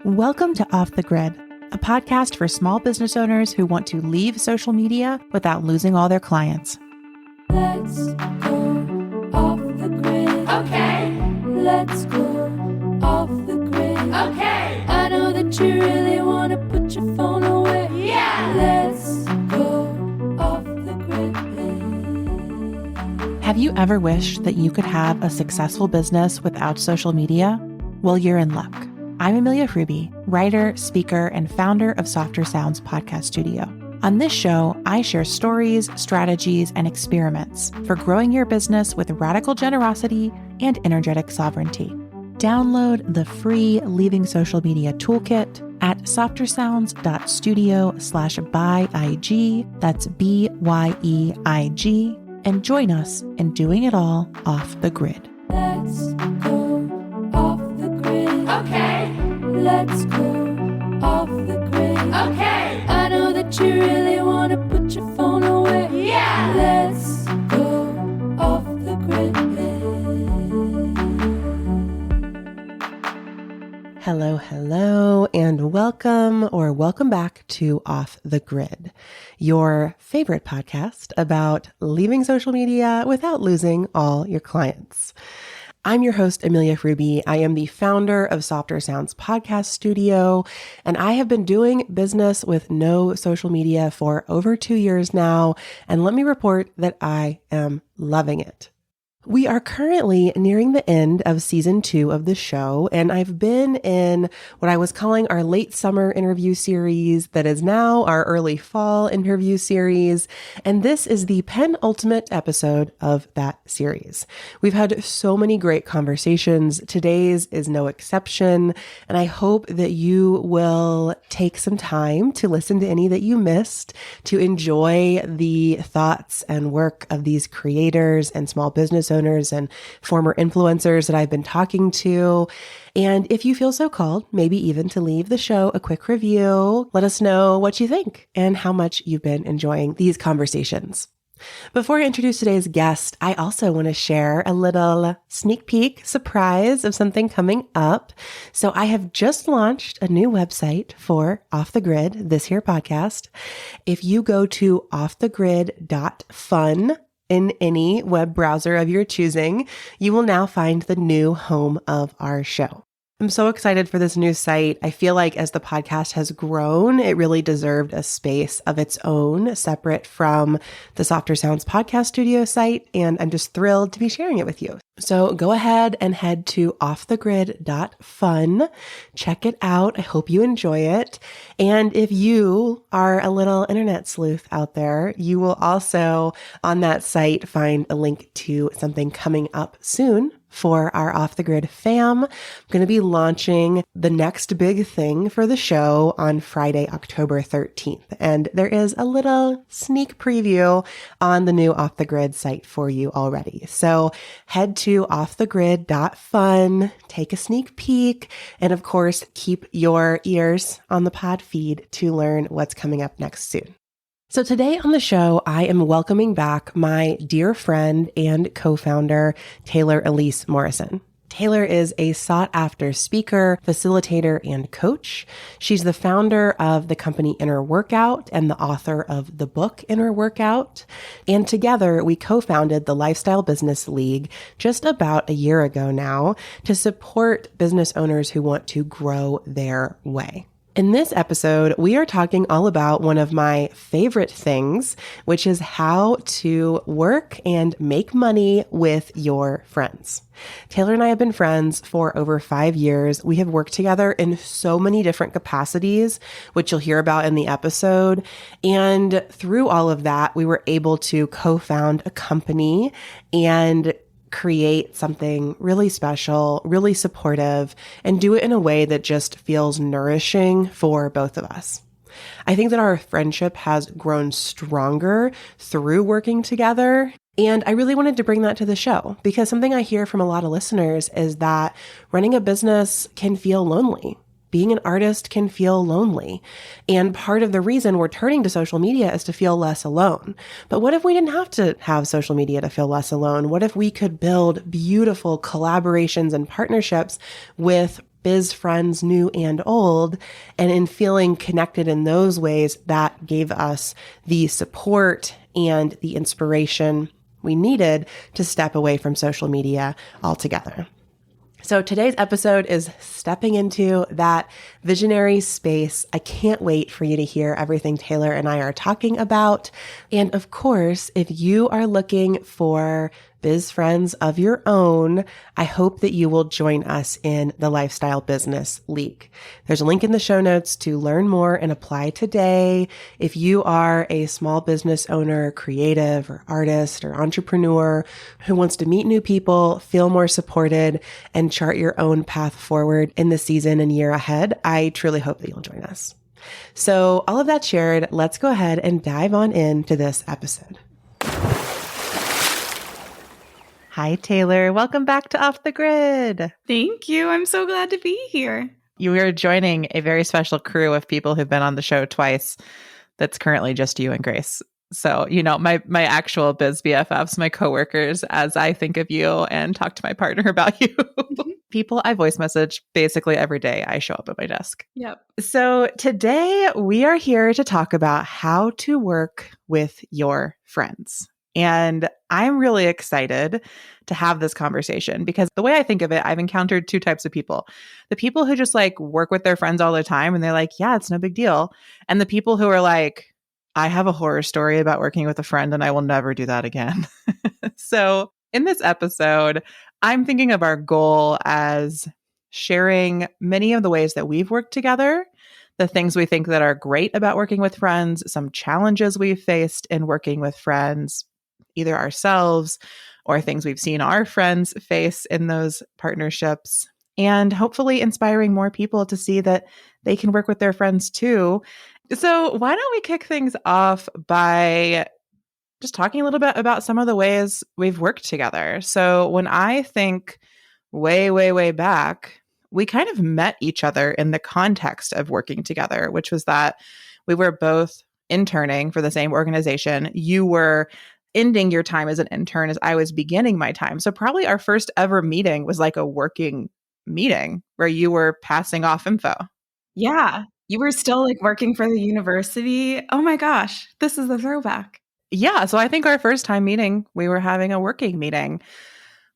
Welcome to Off the Grid, a podcast for small business owners who want to leave social media without losing all their clients. Let's go off the grid. Okay. Let's go off the grid. Okay. I know that you really want to put your phone away. Yeah. Let's go off the grid. Have you ever wished that you could have a successful business without social media? Well, you're in luck. I'm Amelia Fruby, writer, speaker, and founder of Softer Sounds podcast studio. On this show, I share stories, strategies, and experiments for growing your business with radical generosity and energetic sovereignty. Download the free Leaving Social Media Toolkit at softersounds.studio/byeig, that's BYEIG, and join us in doing it all off the grid. Let's go off the grid. Okay. Let's go off the grid. Okay. I know that you really want to put your phone away. Yeah. Let's go off the grid. Hello, and welcome back to Off the Grid, your favorite podcast about leaving social media without losing all your clients. I'm your host, Amelia Fruby. I am the founder of Softer Sounds podcast studio, and I have been doing business with no social media for over 2 years now, and let me report that I am loving it. We are currently nearing the end of season 2 of the show, and I've been in what I was calling our late summer interview series that is now our early fall interview series, and this is the penultimate episode of that series. We've had so many great conversations. Today's is no exception, and I hope that you will take some time to listen to any that you missed, to enjoy the thoughts and work of these creators and small business owners and former influencers that I've been talking to. And if you feel so called, maybe even to leave the show a quick review, let us know what you think and how much you've been enjoying these conversations. Before I introduce today's guest, I also want to share a little sneak peek surprise of something coming up. So I have just launched a new website for Off the Grid, this here podcast. If you go to offthegrid.fun, in any web browser of your choosing, you will now find the new home of our show. I'm so excited for this new site. I feel like as the podcast has grown, it really deserved a space of its own, separate from the Softer Sounds podcast studio site, and I'm just thrilled to be sharing it with you. So go ahead and head to offthegrid.fun. Check it out. I hope you enjoy it. And if you are a little internet sleuth out there, you will also on that site find a link to something coming up soon for our Off the Grid fam. I'm going to be launching the next big thing for the show on Friday, October 13th. And there is a little sneak preview on the new Off the Grid site for you already. So head to offthegrid.fun, take a sneak peek, and of course, keep your ears on the pod feed to learn what's coming up next soon. So today on the show, I am welcoming back my dear friend and co-founder, Taylor Elyse Morrison. Taylor is a sought-after speaker, facilitator, and coach. She's the founder of the company Inner Workout and the author of the book Inner Workout. And together, we co-founded the Lifestyle Business League just about a year ago now to support business owners who want to grow their way. In this episode, we are talking all about one of my favorite things, which is how to work and make money with your friends. Taylor and I have been friends for over 5 years. We have worked together in so many different capacities, which you'll hear about in the episode. And through all of that, we were able to co-found a company and create something really special, really supportive, and do it in a way that just feels nourishing for both of us. I think that our friendship has grown stronger through working together. And I really wanted to bring that to the show because something I hear from a lot of listeners is that running a business can feel lonely. Being an artist can feel lonely. And part of the reason we're turning to social media is to feel less alone. But what if we didn't have to have social media to feel less alone? What if we could build beautiful collaborations and partnerships with biz friends, new and old. And in feeling connected in those ways, that gave us the support and the inspiration we needed to step away from social media altogether. So today's episode is stepping into that visionary space. I can't wait for you to hear everything Taylor and I are talking about. And of course, if you are looking for biz friends of your own, I hope that you will join us in the Lifestyle Business League. There's a link in the show notes to learn more and apply today. If you are a small business owner, creative or artist or entrepreneur who wants to meet new people, feel more supported, and chart your own path forward in the season and year ahead, I truly hope that you'll join us. So all of that shared, let's go ahead and dive on into this episode. Hi, Taylor. Welcome back to Off the Grid. Thank you. I'm so glad to be here. You are joining a very special crew of people who've been on the show twice. That's currently just you and Grace. So, my actual biz BFFs, my coworkers, as I think of you and talk to my partner about you. People I voice message basically every day I show up at my desk. Yep. So today we are here to talk about how to work with your friends. And I'm really excited to have this conversation because the way I think of it, I've encountered two types of people. The people who just work with their friends all the time and they're like, yeah, it's no big deal. And the people who are like, I have a horror story about working with a friend and I will never do that again. So in this episode, I'm thinking of our goal as sharing many of the ways that we've worked together, the things we think that are great about working with friends, some challenges we've faced in working with friends, either ourselves or things we've seen our friends face in those partnerships, and hopefully inspiring more people to see that they can work with their friends too. So why don't we kick things off by just talking a little bit about some of the ways we've worked together. So when I think way, way, way back, we kind of met each other in the context of working together, which was that we were both interning for the same organization. You were ending your time as an intern as I was beginning my time. So probably our first ever meeting was like a working meeting where you were passing off info. Yeah. You were still working for the university. Oh my gosh. This is a throwback. Yeah. So I think our first time meeting, we were having a working meeting.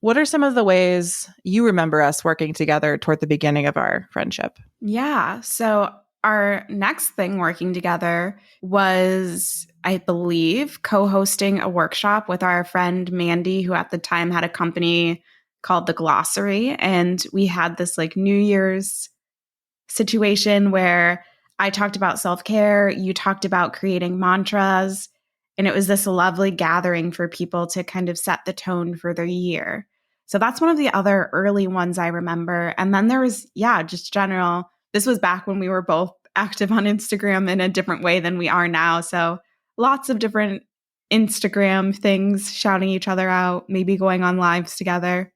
What are some of the ways you remember us working together toward the beginning of our friendship? Yeah. So our next thing working together was, I believe, co-hosting a workshop with our friend Mandy, who at the time had a company called The Glossary. And we had this New Year's situation where I talked about self-care, you talked about creating mantras, and it was this lovely gathering for people to kind of set the tone for their year. So that's one of the other early ones I remember. And then there was, just general. This was back when we were both active on Instagram in a different way than we are now. So lots of different Instagram things, shouting each other out, maybe going on lives together.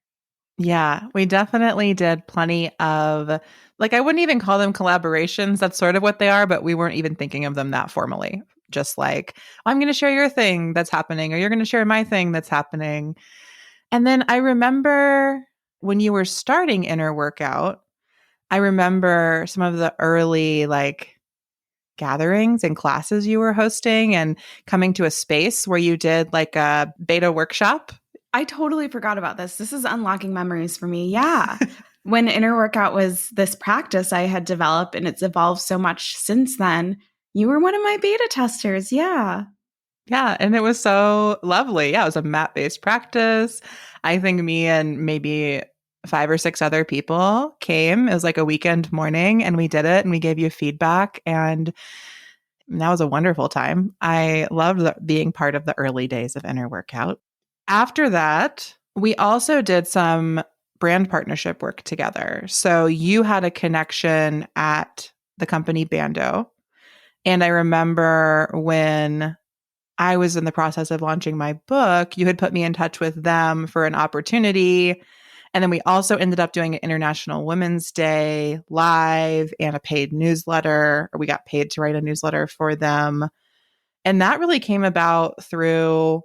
Yeah, we definitely did plenty of, I wouldn't even call them collaborations. That's sort of what they are, but we weren't even thinking of them that formally. Just I'm going to share your thing that's happening, or you're going to share my thing that's happening. And then I remember when you were starting Inner Workout, I remember some of the early gatherings and classes you were hosting and coming to a space where you did a beta workshop. I totally forgot about this. This is unlocking memories for me. Yeah. When Inner Workout was this practice I had developed and it's evolved so much since then, you were one of my beta testers. Yeah. Yeah. And it was so lovely. Yeah. It was a mat-based practice. I think me and maybe 5 or 6 other people came. It was a weekend morning and we did it and we gave you feedback. And that was a wonderful time. I loved being part of the early days of Inner Workout. After that, we also did some brand partnership work together. So you had a connection at the company Bando. And I remember when I was in the process of launching my book, you had put me in touch with them for an opportunity. And then we also ended up doing an International Women's Day live and a paid newsletter, or we got paid to write a newsletter for them. And that really came about through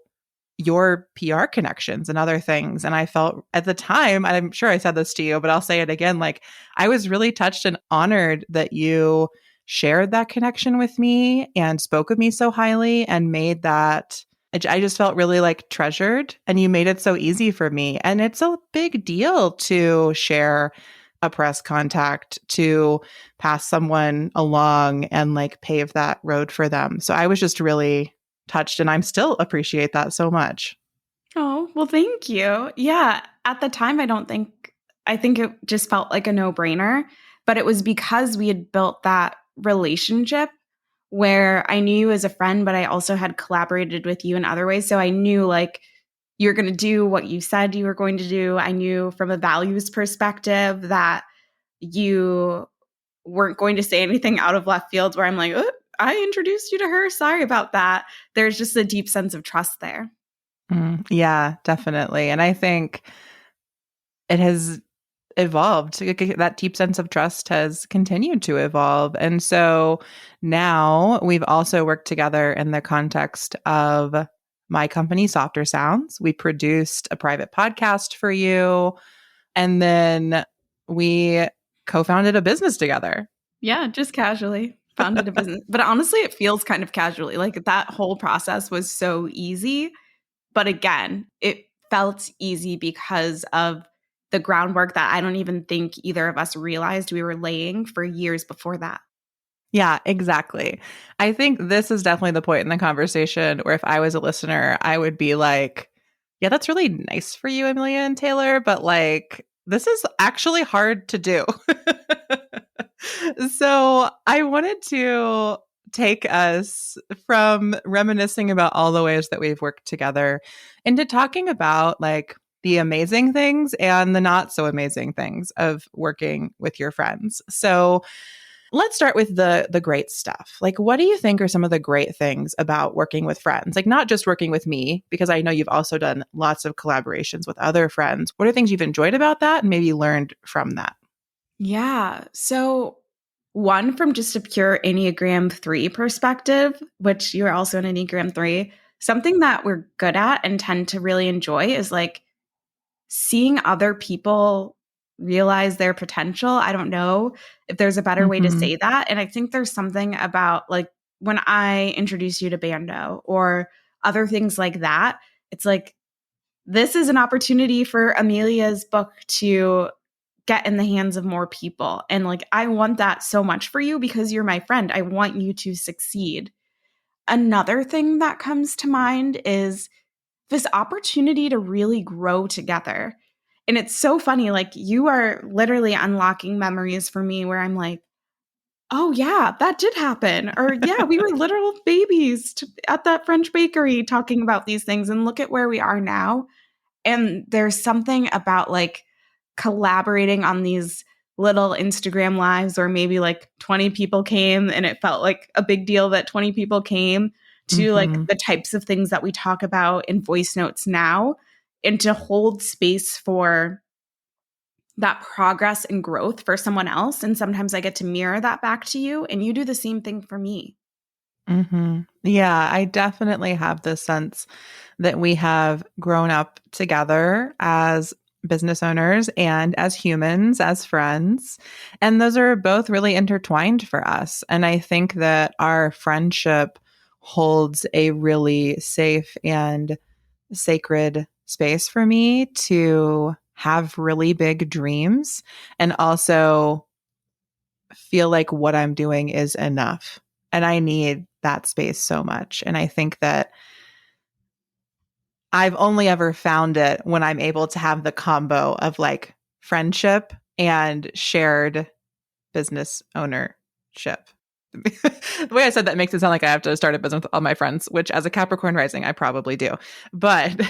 your PR connections and other things. And I felt at the time, I'm sure I said this to you, but I'll say it again, like I was really touched and honored that you shared that connection with me and spoke of me so highly and made that I just felt really like treasured, and you made it so easy for me. And it's a big deal to share a press contact, to pass someone along and like pave that road for them. So I was just really touched, and I'm still appreciate that so much. Oh, well, thank you. Yeah. At the time, I think it just felt like a no-brainer, but it was because we had built that relationship where I knew you as a friend, but I also had collaborated with you in other ways. So I knew like you're going to do what you said you were going to do. I knew from a values perspective that you weren't going to say anything out of left field where I'm like, oh, I introduced you to her. Sorry about that. There's just a deep sense of trust there. Yeah, definitely. And I think it has evolved. That deep sense of trust has continued to evolve. And so now we've also worked together in the context of my company, Softer Sounds. We produced a private podcast for you. And then we co-founded a business together. Yeah, just casually founded a business. But honestly, it feels kind of casually. Like that whole process was so easy. But again, it felt easy because of the groundwork that I don't even think either of us realized we were laying for years before that. Yeah, exactly. I think this is definitely the point in the conversation where if I was a listener, I would be like, yeah, that's really nice for you, Amelia and Taylor, but like, this is actually hard to do. So I wanted to take us from reminiscing about all the ways that we've worked together into talking about like the amazing things and the not so amazing things of working with your friends. So let's start with the great stuff. Like, what do you think are some of the great things about working with friends? Like, not just working with me, because I know you've also done lots of collaborations with other friends. What are things you've enjoyed about that and maybe learned from that? Yeah. So, one, from just a pure Enneagram 3 perspective, which you're also an Enneagram 3, something that we're good at and tend to really enjoy is like seeing other people realize their potential. I don't know if there's a better way to say that. And I think there's something about like when I introduce you to Bando or other things like that, it's like, this is an opportunity for Amelia's book to get in the hands of more people. And like, I want that so much for you because you're my friend. I want you to succeed. Another thing that comes to mind is this opportunity to really grow together. And it's so funny, like you are literally unlocking memories for me where I'm like, oh yeah, that did happen. Or yeah, we were literal babies at that French bakery talking about these things. And look at where we are now. And there's something about like collaborating on these little Instagram lives where maybe like 20 people came and it felt like a big deal that 20 people came to like the types of things that we talk about in voice notes now, and to hold space for that progress and growth for someone else. And sometimes I get to mirror that back to you and you do the same thing for me. Yeah, I definitely have this sense that we have grown up together as business owners and as humans, as friends. And those are both really intertwined for us. And I think that our friendship holds a really safe and sacred space for me to have really big dreams and also feel like what I'm doing is enough. And I need that space so much. And I think that I've only ever found it when I'm able to have the combo of like friendship and shared business ownership. The way I said that makes it sound like I have to start a business with all my friends, which as a Capricorn rising, I probably do. But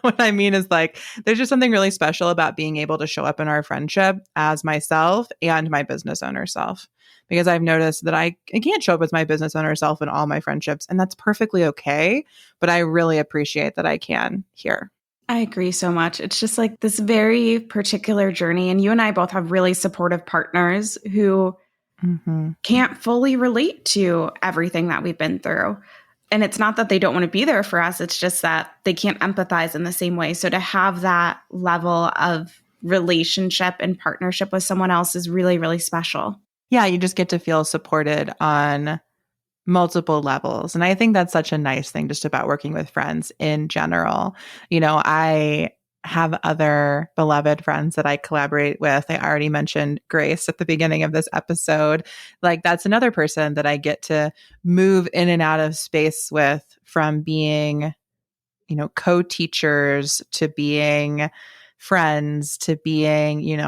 what I mean is like, there's just something really special about being able to show up in our friendship as myself and my business owner self. Because I've noticed that I can't show up as my business owner self in all my friendships, and that's perfectly okay. But I really appreciate that I can here. I agree so much. It's just like this very particular journey. And you and I both have really supportive partners who can't fully relate to everything that we've been through. And it's not that they don't want to be there for us. It's just that they can't empathize in the same way. So to have that level of relationship and partnership with someone else is really, really special. Yeah, you just get to feel supported on multiple levels. And I think that's such a nice thing just about working with friends in general. I have other beloved friends that I collaborate with. I already mentioned Grace at the beginning of this episode. Like, that's another person that I get to move in and out of space with, from being, co-teachers to being friends to being,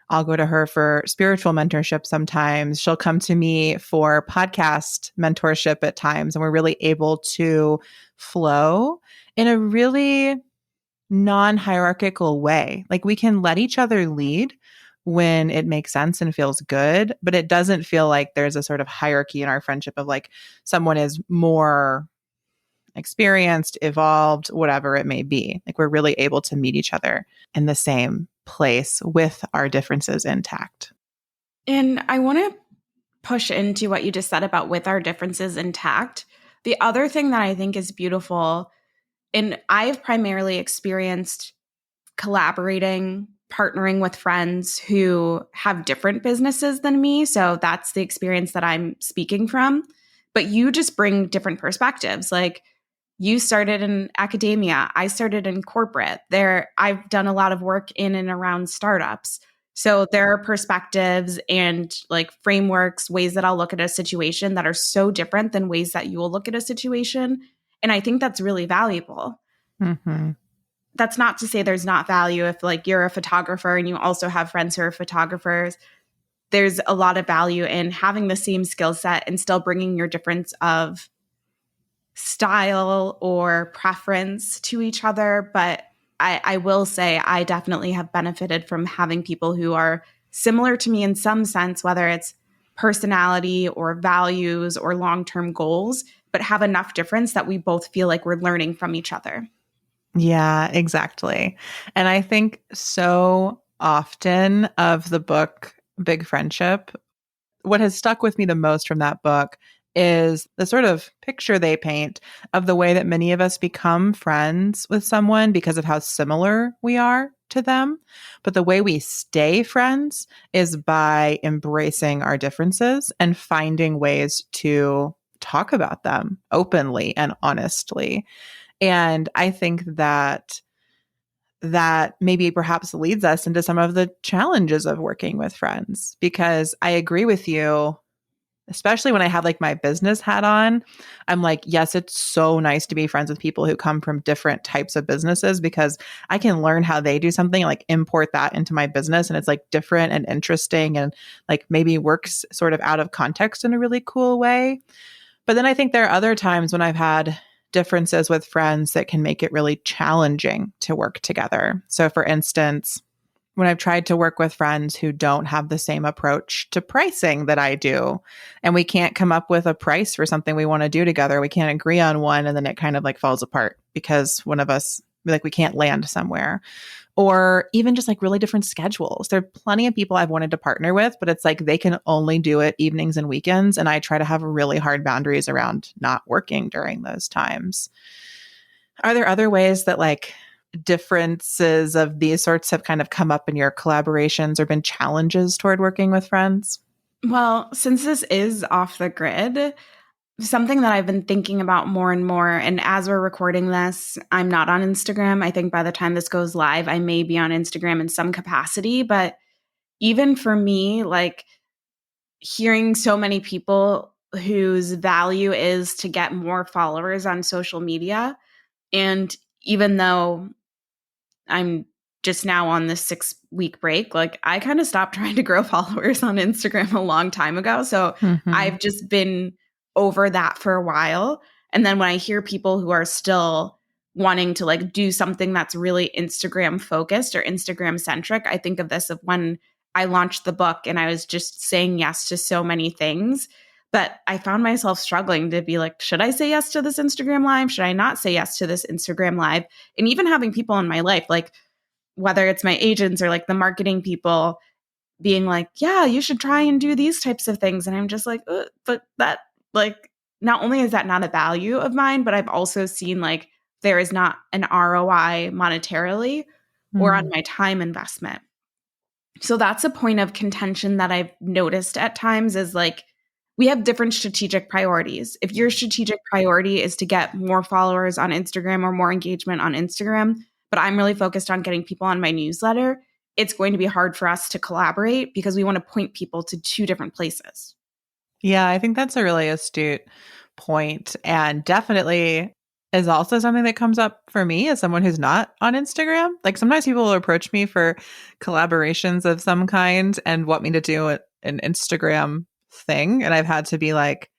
I'll go to her for spiritual mentorship sometimes. She'll come to me for podcast mentorship at times. And we're really able to flow in a really non-hierarchical way. Like, we can let each other lead when it makes sense and feels good, but it doesn't feel like there's a sort of hierarchy in our friendship of like someone is more experienced, evolved, whatever it may be. Like, we're really able to meet each other in the same place with our differences intact. And I want to push into what you just said about with our differences intact. The other thing that I think is beautiful, and I've primarily experienced collaborating, partnering with friends who have different businesses than me. So that's the experience that I'm speaking from. But you just bring different perspectives. Like, you started in academia. I started in corporate. I've done a lot of work in and around startups. So there are perspectives and like frameworks, ways that I'll look at a situation that are so different than ways that you will look at a situation. And I think that's really valuable. Mm-hmm. That's not to say there's not value if like you're a photographer and you also have friends who are photographers. There's a lot of value in having the same skill set and still bringing your difference of style or preference to each other. But I will say I definitely have benefited from having people who are similar to me in some sense, whether it's personality or values or long-term goals, but have enough difference that we both feel like we're learning from each other. Yeah, exactly. And I think so often of the book, Big Friendship, what has stuck with me the most from that book is the sort of picture they paint of the way that many of us become friends with someone because of how similar we are to them. But the way we stay friends is by embracing our differences and finding ways to talk about them openly and honestly. And I think that maybe perhaps leads us into some of the challenges of working with friends, because I agree with you, especially when I have like my business hat on. I'm like, yes, it's so nice to be friends with people who come from different types of businesses, because I can learn how they do something, like import that into my business. And it's like different and interesting and like maybe works sort of out of context in a really cool way. But then I think there are other times when I've had differences with friends that can make it really challenging to work together. So for instance, when I've tried to work with friends who don't have the same approach to pricing that I do, and we can't come up with a price for something we want to do together, we can't agree on one, and then it kind of like falls apart because one of us, like, we can't land somewhere. Or even just like really different schedules. There are plenty of people I've wanted to partner with, but it's like they can only do it evenings and weekends. And I try to have really hard boundaries around not working during those times. Are there other ways that like differences of these sorts have kind of come up in your collaborations or been challenges toward working with friends? Well, since this is off the grid, something that I've been thinking about more and more, and as we're recording this, I'm not on Instagram. I think by the time this goes live, I may be on Instagram in some capacity. But even for me, like hearing so many people whose value is to get more followers on social media, and even though I'm just now on this 6-week break, like I kind of stopped trying to grow followers on Instagram a long time ago. So I've just been over that for a while. And then when I hear people who are still wanting to like do something that's really Instagram focused or Instagram centric, I think of this of when I launched the book and I was just saying yes to so many things. But I found myself struggling to be like, should I say yes to this Instagram live? Should I not say yes to this Instagram live? And even having people in my life, like whether it's my agents or like the marketing people being like, yeah, you should try and do these types of things. And I'm just like, but that like, not only is that not a value of mine, but I've also seen like there is not an ROI monetarily or on my time investment. So that's a point of contention that I've noticed at times is like we have different strategic priorities. If your strategic priority is to get more followers on Instagram or more engagement on Instagram, but I'm really focused on getting people on my newsletter, it's going to be hard for us to collaborate because we want to point people to two different places. Yeah, I think that's a really astute point, and definitely is also something that comes up for me as someone who's not on Instagram. Like sometimes people will approach me for collaborations of some kind and want me to do an Instagram thing. And I've had to be like,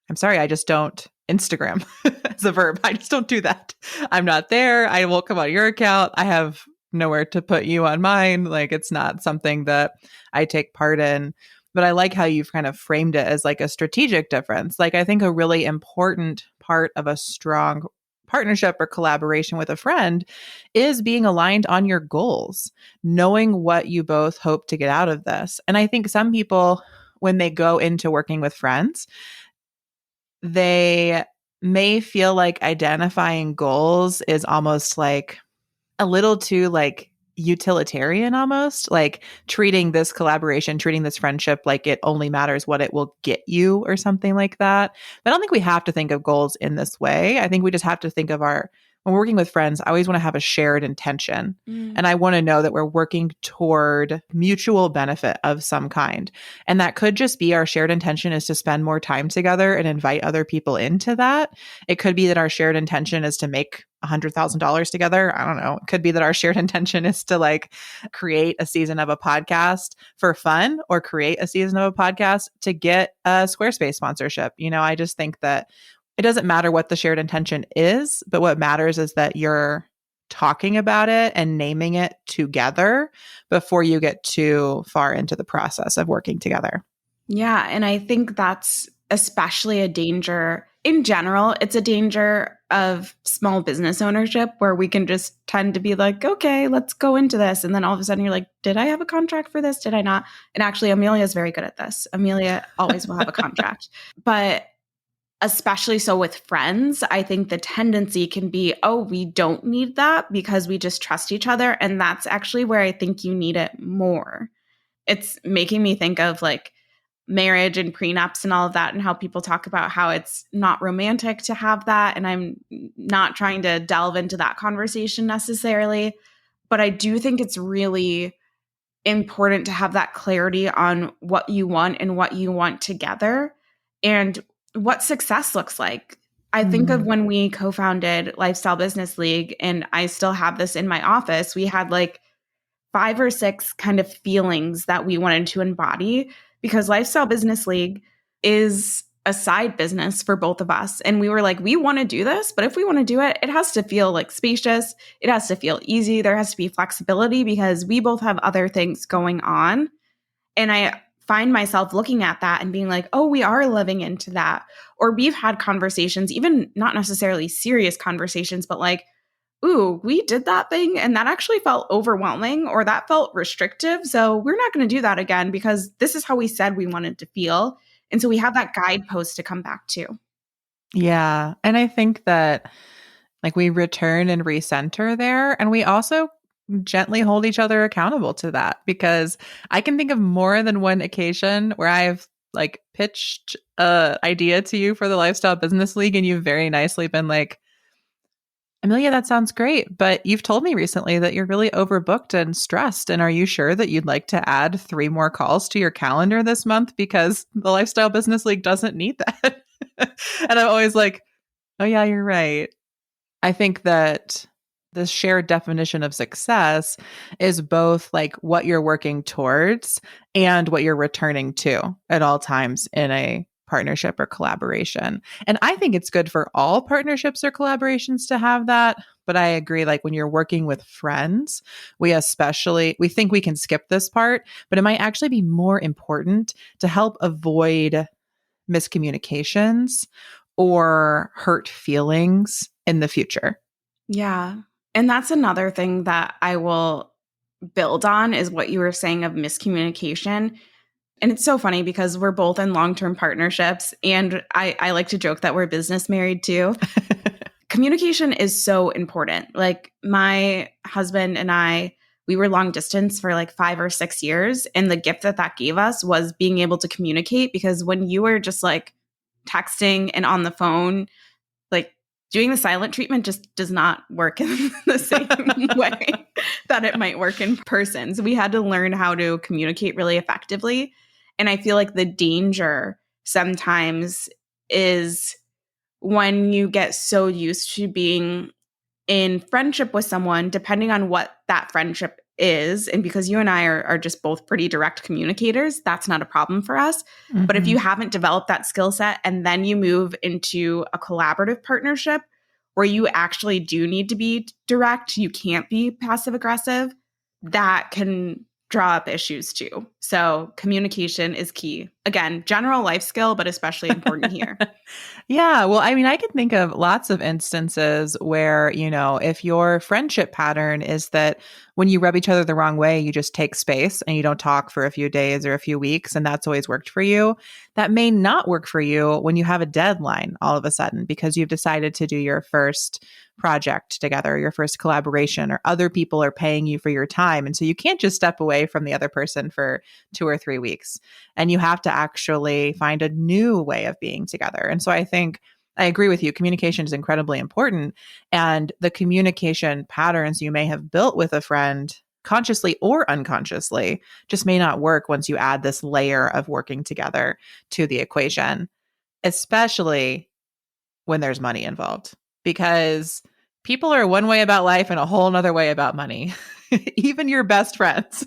I'm sorry, I just don't Instagram as a verb. I just don't do that. I'm not there. I won't come on your account. I have nowhere to put you on mine. Like it's not something that I take part in. But I like how you've kind of framed it as like a strategic difference. Like I think a really important part of a strong partnership or collaboration with a friend is being aligned on your goals, knowing what you both hope to get out of this. And I think some people, when they go into working with friends, they may feel like identifying goals is almost like a little too like utilitarian, almost like treating this collaboration, treating this friendship like it only matters what it will get you or something like that. But I don't think we have to think of goals in this way. I think we just have to think of when we're working with friends, I always want to have a shared intention. And I want to know that we're working toward mutual benefit of some kind. And that could just be our shared intention is to spend more time together and invite other people into that. It could be that our shared intention is to make $100,000 together. I don't know. It could be that our shared intention is to like create a season of a podcast for fun or create a season of a podcast to get a Squarespace sponsorship. I just think that it doesn't matter what the shared intention is, but what matters is that you're talking about it and naming it together before you get too far into the process of working together. Yeah. And I think that's especially a danger in general. It's a danger of small business ownership where we can just tend to be like, okay, let's go into this. And then all of a sudden you're like, did I have a contract for this? Did I not? And actually, Amelia is very good at this. Amelia always will have a contract. But especially so with friends, I think the tendency can be, oh, we don't need that because we just trust each other. And that's actually where I think you need it more. It's making me think of like marriage and prenups and all of that and how people talk about how it's not romantic to have that. And I'm not trying to delve into that conversation necessarily, but I do think it's really important to have that clarity on what you want and what you want together and what success looks like. I think of when we co-founded Lifestyle Business League, and I still have this in my office, we had like 5 or 6 kind of feelings that we wanted to embody because Lifestyle Business League is a side business for both of us. And we were like, we want to do this, but if we want to do it, it has to feel like spacious. It has to feel easy. There has to be flexibility because we both have other things going on. And I find myself looking at that and being like, oh, we are living into that. Or we've had conversations, even not necessarily serious conversations, but like, ooh, we did that thing and that actually felt overwhelming or that felt restrictive. So we're not going to do that again because this is how we said we wanted to feel. And so we have that guidepost to come back to. Yeah. And I think that like we return and recenter there. And we also gently hold each other accountable to that because I can think of more than one occasion where I've like pitched an idea to you for the Lifestyle Business League and you've very nicely been like, Amelia, that sounds great, but you've told me recently that you're really overbooked and stressed. And are you sure that you'd like to add 3 more calls to your calendar this month because the Lifestyle Business League doesn't need that? And I'm always like, oh yeah, you're right. I think that this shared definition of success is both like what you're working towards and what you're returning to at all times in a partnership or collaboration. And I think it's good for all partnerships or collaborations to have that. But I agree, like when you're working with friends, we think we can skip this part, but it might actually be more important to help avoid miscommunications or hurt feelings in the future. Yeah. And that's another thing that I will build on is what you were saying of miscommunication. And it's so funny because we're both in long-term partnerships, and I like to joke that we're business married too. Communication is so important. Like my husband and I, we were long distance for like 5 or 6 years. And the gift that that gave us was being able to communicate, because when you were just like texting and on the phone, like doing the silent treatment just does not work in the same way that it might work in person. So we had to learn how to communicate really effectively. And I feel like the danger sometimes is when you get so used to being in friendship with someone, depending on what that friendship is. And because you and I are just both pretty direct communicators, that's not a problem for us. Mm-hmm. But if you haven't developed that skill set and then you move into a collaborative partnership where you actually do need to be direct, you can't be passive aggressive, that can draw up issues too. So communication is key. Again, general life skill, but especially important here. Yeah. Well, I mean, I can think of lots of instances where, if your friendship pattern is that when you rub each other the wrong way, you just take space and you don't talk for a few days or a few weeks, and that's always worked for you. That may not work for you when you have a deadline all of a sudden because you've decided to do your first project together, your first collaboration, or other people are paying you for your time. And so you can't just step away from the other person for 2 or 3 weeks. And you have to actually find a new way of being together. And so I think I agree with you. Communication is incredibly important. And the communication patterns you may have built with a friend, consciously or unconsciously, just may not work once you add this layer of working together to the equation, especially when there's money involved. Because people are one way about life and a whole nother way about money. Even your best friends.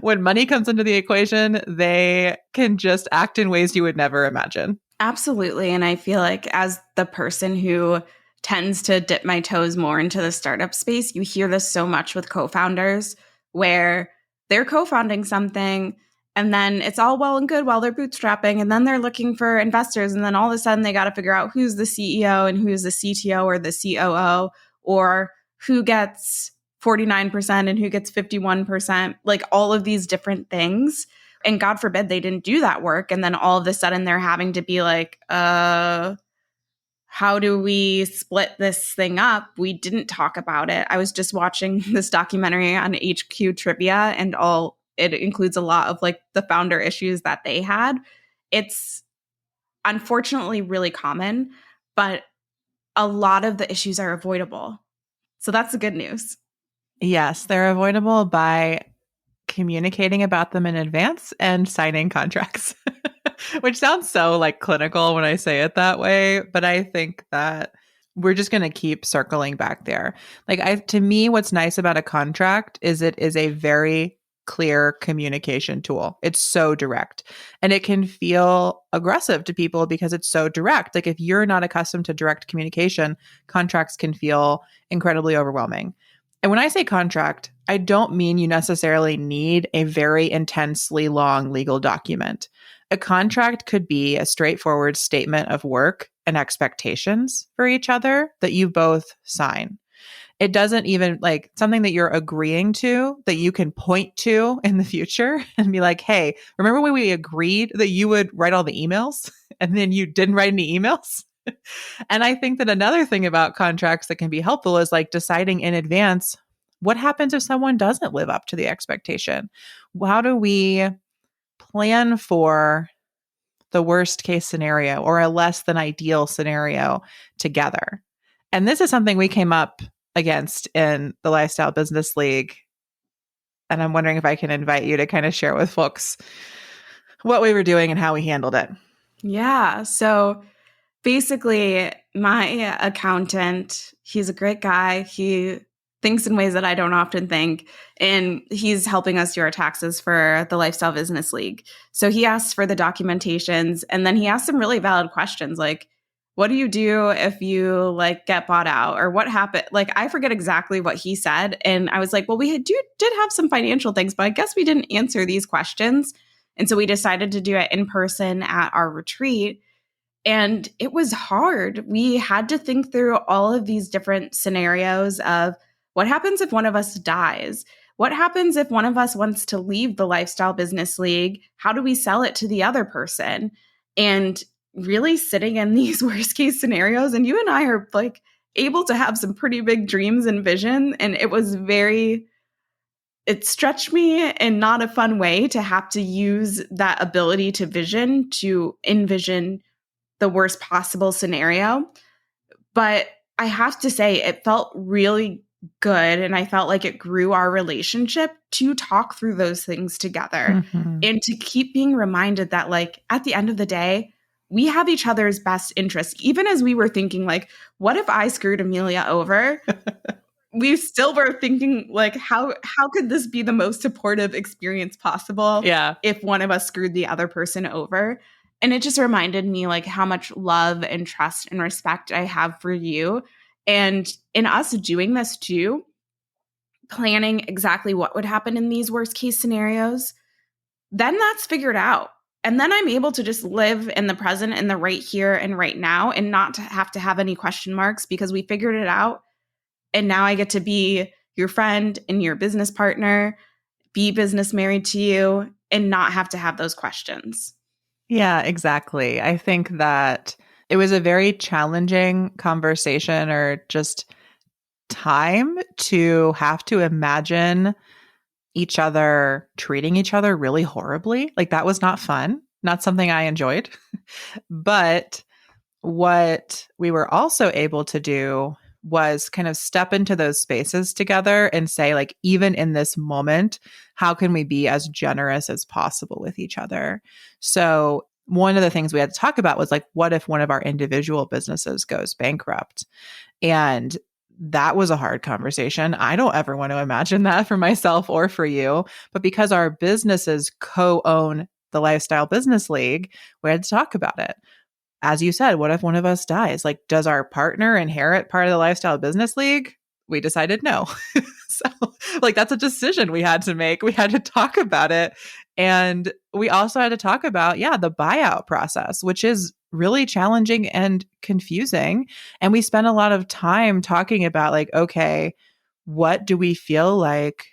When money comes into the equation, they can just act in ways you would never imagine. Absolutely. And I feel like as the person who tends to dip my toes more into the startup space, you hear this so much with co-founders where they're co-founding something and then it's all well and good while they're bootstrapping, and then they're looking for investors, and then all of a sudden they got to figure out who's the CEO and who's the CTO or the COO, or who gets 49% and who gets 51%, like all of these different things. And God forbid they didn't do that work. And then all of a sudden they're having to be like, how do we split this thing up? We didn't talk about it. I was just watching this documentary on HQ Trivia, and it includes a lot of like the founder issues that they had. It's unfortunately really common, but a lot of the issues are avoidable. So that's the good news. Yes, they're avoidable by communicating about them in advance and signing contracts, which sounds so like clinical when I say it that way. But I think that we're just going to keep circling back there. To me, what's nice about a contract is it is a very clear communication tool. It's so direct, and it can feel aggressive to people because it's so direct. Like if you're not accustomed to direct communication, contracts can feel incredibly overwhelming. And when I say contract, I don't mean you necessarily need a very intensely long legal document. A contract could be a straightforward statement of work and expectations for each other that you both sign. It doesn't even like something that you're agreeing to that you can point to in the future and be like, hey, remember when we agreed that you would write all the emails and then you didn't write any emails? And I think that another thing about contracts that can be helpful is like deciding in advance, what happens if someone doesn't live up to the expectation? How do we plan for the worst case scenario or a less than ideal scenario together? And this is something we came up against in the Lifestyle Business League. And I'm wondering if I can invite you to kind of share with folks what we were doing and how we handled it. Yeah. So basically, my accountant, he's a great guy. He thinks in ways that I don't often think. And he's helping us do our taxes for the Lifestyle Business League. So he asks for the documentations, and then he asks some really valid questions like, what do you do if you like get bought out, or what happened? Like, I forget exactly what he said. And I was like, well, we did have some financial things, but I guess we didn't answer these questions. And so we decided to do it in person at our retreat. And it was hard. We had to think through all of these different scenarios of what happens if one of us dies? what happens if one of us wants to leave the Lifestyle Business League? How do we sell it to the other person? And really sitting in these worst case scenarios. And you and I are like able to have some pretty big dreams and vision. And it stretched me in not a fun way to have to use that ability to envision the worst possible scenario. But I have to say, it felt really good. And I felt like it grew our relationship to talk through those things together and to keep being reminded that, like, at the end of the day, we have each other's best interests. Even as we were thinking, like, what if I screwed Amelia over? We still were thinking, like, how could this be the most supportive experience possible if one of us screwed the other person over? And it just reminded me, like, how much love and trust and respect I have for you. And in us doing this too, planning exactly what would happen in these worst case scenarios, then that's figured out. And then I'm able to just live in the present and the right here and right now and not to have any question marks because we figured it out. And now I get to be your friend and your business partner, be business married to you, and not have to have those questions. Yeah, exactly. I think that it was a very challenging conversation or just time to have to imagine each other treating each other really horribly. Like, that was not fun, not something I enjoyed. But what we were also able to do was kind of step into those spaces together and say, like, even in this moment, how can we be as generous as possible with each other? So one of the things we had to talk about was, like, what if one of our individual businesses goes bankrupt? And that was a hard conversation. I don't ever want to imagine that for myself or for you. But because our businesses co-own the Lifestyle Business League, we had to talk about it. As you said, what if one of us dies? Like, does our partner inherit part of the Lifestyle Business League? We decided no. So, like, that's a decision we had to make. We had to talk about it. And we also had to talk about, the buyout process, which is really challenging and confusing. And we spent a lot of time talking about, like, okay, what do we feel like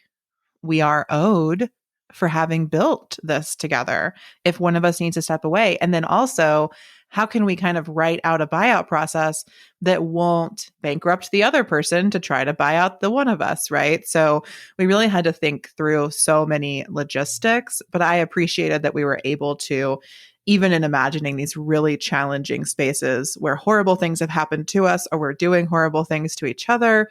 we are owed for having built this together if one of us needs to step away? And then also, how can we kind of write out a buyout process that won't bankrupt the other person to try to buy out the one of us, right? So we really had to think through so many logistics, but I appreciated that we were able to, even in imagining these really challenging spaces where horrible things have happened to us or we're doing horrible things to each other,